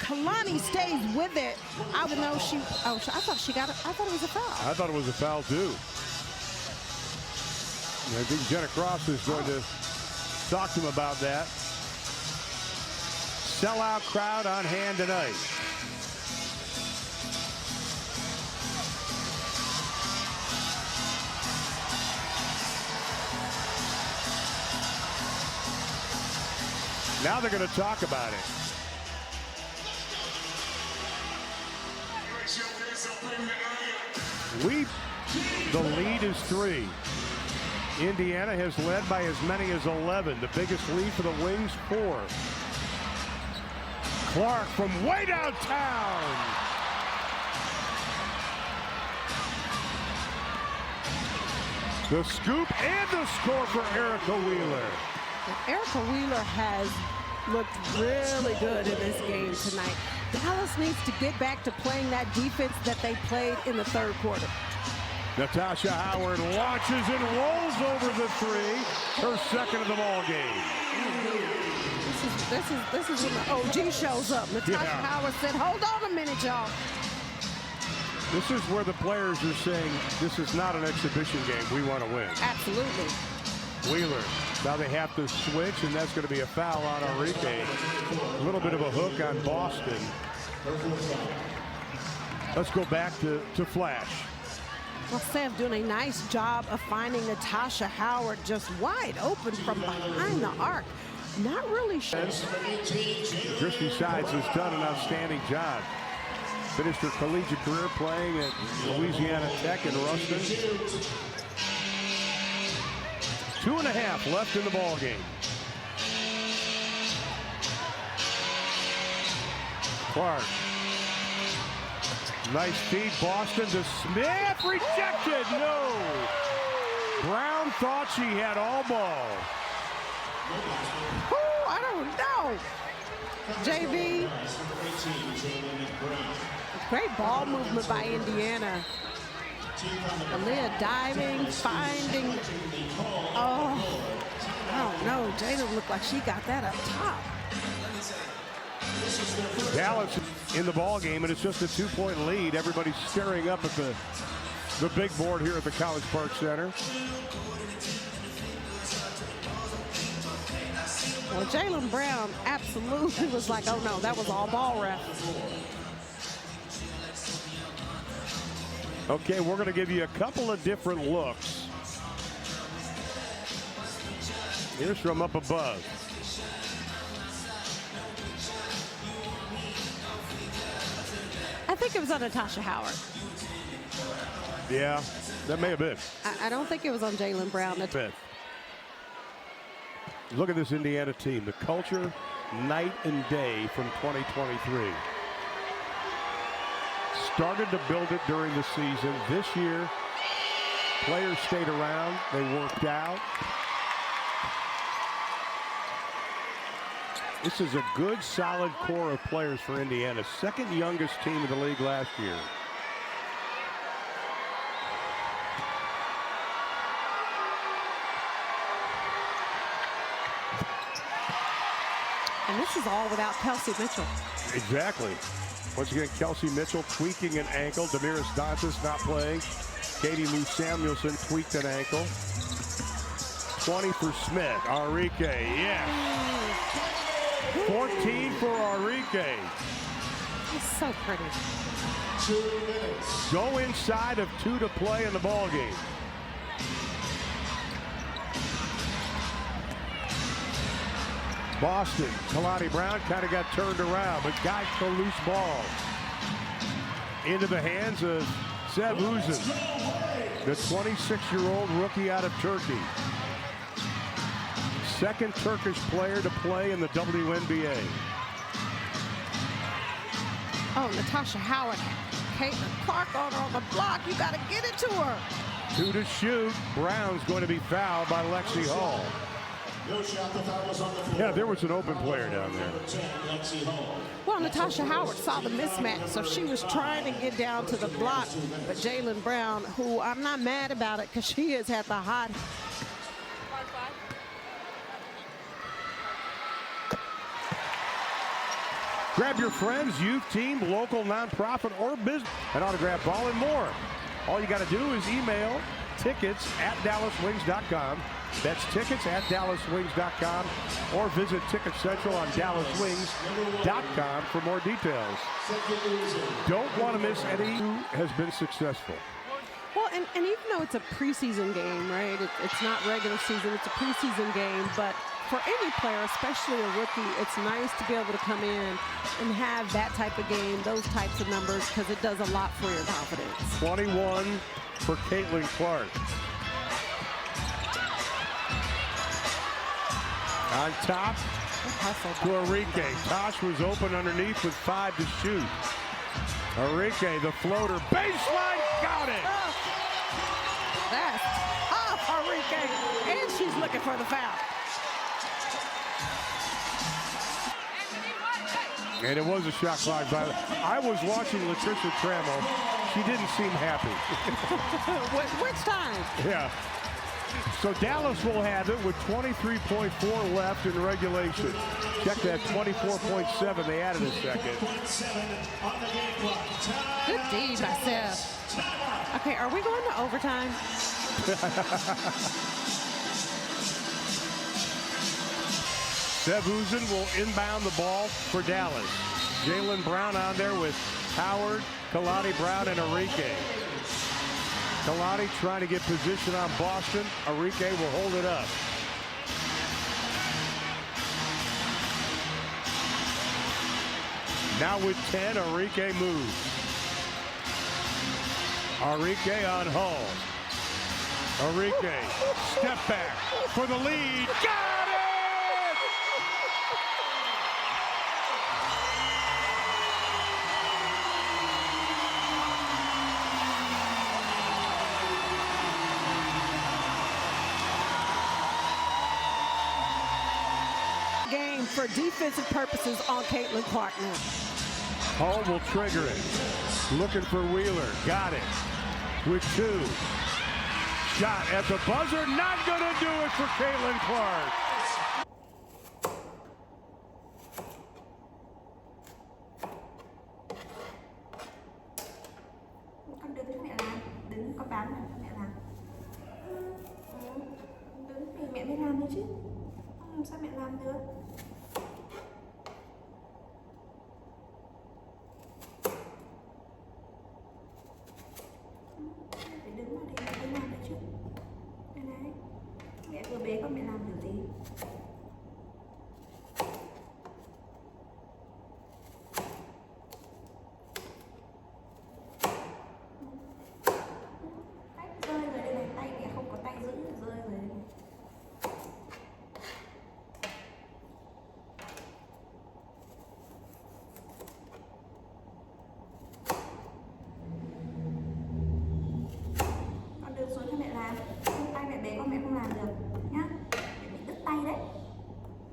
Kalani stays with it, even though I thought she got it. I thought it was a foul. I thought it was a foul, too. And I think Jenna Cross is going to talk to him about that. Sellout crowd on hand tonight. Now they're going to talk about it. The lead is 3. Indiana has led by as many as 11. The biggest lead for the Wings, 4. Clark from way downtown. The scoop and the score for Erica Wheeler. Erica Wheeler has looked really good in this game tonight. Dallas needs to get back to playing that defense that they played in the third quarter. Natasha Howard launches and rolls over the 3, her second of the ball game. This is when the OG shows up. Natasha Howard said, "Hold on a minute, y'all." This is where the players are saying, this is not an exhibition game. We want to win. Absolutely. Wheeler. Now they have to switch, and that's going to be a foul on Enrique. A little bit of a hook on Boston. Let's go back to Flash. Well, Ceeb doing a nice job of finding Natasha Howard just wide open from behind the arc. Not really sure. Christy Sides has done an outstanding job. Finished her collegiate career playing at Louisiana Tech in Ruston. 2.5 left in the ball game. Clark. Nice feed, Boston to Smith, rejected, no. Brown thought she had all ball. Oh, I don't know. JB. Great ball movement by Indiana. Aaliyah diving, finding. Oh, I don't know. Jada looked like she got that up top. Dallas in the ball game, and it's just a 2-point lead. Everybody's staring up at the big board here at the College Park Center. Well, Jaylen Brown absolutely was like, oh no, that was all ball ref. Okay, we're going to give you a couple of different looks. Here's from up above. I think it was on Natasha Howard. Yeah, that may have been. I don't think it was on Jaylen Brown. Look at this Indiana team. The culture, night and day from 2023. Started to build it during the season. This year, players stayed around. They worked out. This is a good, solid core of players for Indiana. Second youngest team in the league last year. And this is all without Kelsey Mitchell. Exactly. Once again, Kelsey Mitchell tweaking an ankle. Damaris Dantas not playing. Katie Lou Samuelson tweaked an ankle. 20 for Smith. Enrique, yes. 14 for Enrique. It's so pretty. 2 minutes. Go inside of 2 to play in the ball game. Boston, Kalani Brown kind of got turned around, but got the loose ball into the hands of Ceeb, the 26-year-old rookie out of Turkey. Second Turkish player to play in the WNBA. Oh, Natasha Howard. Caitlin Clark on the block. You got to get it to her. 2 to shoot. Brown's going to be fouled by Lexi Hall. No shot, the foul was on the floor. Yeah, there was an open player down there. Number 10, Lexi Hall. Well, Natasha Howard saw the mismatch, so she was trying to get down to the block. But Jalen Brown, who I'm not mad about it because she has had the hot. Grab your friends, youth team, local nonprofit, or business, an autograph ball and more. All you got to do is email tickets@dallaswings.com. That's tickets@dallaswings.com, or visit Ticket Central on dallaswings.com for more details. Don't want to miss any who has been successful. Well, and even though it's a preseason game, right? It's not regular season, it's a preseason game, but for any player, especially a rookie, it's nice to be able to come in and have that type of game, those types of numbers, because it does a lot for your confidence. 21 for Caitlin Clark. On top to Arike. Tosh was open underneath with 5 to shoot. Arike, the floater, baseline, got it! That's off Arike, and she's looking for the foul. And it was a shot clock violation. I was watching Latricia Trammell. She didn't seem happy. Which time? Yeah. So Dallas will have it with 23.4 left in regulation. Check that, 24.7. They added a second. Good D by Seth. Okay, are we going to overtime? Sevuzen will inbound the ball for Dallas. Jalen Brown on there with Howard, Kalani Brown, and Arike. Kalani trying to get position on Boston. Arike will hold it up. Now with 10, Arike moves. Arike on Hall. Arike, step back for the lead. Got it! Game for defensive purposes on Caitlin Clark now. Hall will trigger it. Looking for Wheeler. Got it. With 2. Shot at the buzzer. Not going to do it for Caitlin Clark. Con đứng cho mẹ làm. Đứng con bán làm cho mẹ làm. Đứng thì mẹ mới làm đấy chứ. Làm sao mẹ làm được? Phải đứng vào đây mẹ mới làm đấy chứ. Đây này. Mẹ vừa bế con mẹ làm kiểu gì? Cách rơi rồi đây này. Tay mẹ không có tay giữ, rơi rồi đây này. Con đưa xuống cho mẹ làm. Tay mẹ bé con mẹ không làm được nhá. Mẹ bị đứt tay đấy.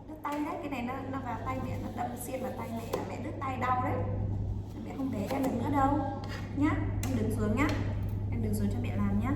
Đứt tay đấy, cái này nó vào tay mẹ, nó đâm xiên vào tay mẹ là mẹ đứt tay đau đấy. Mẹ không để em được nữa đâu nhá. Em đứng xuống nhá. Em đứng xuống cho mẹ làm nhá.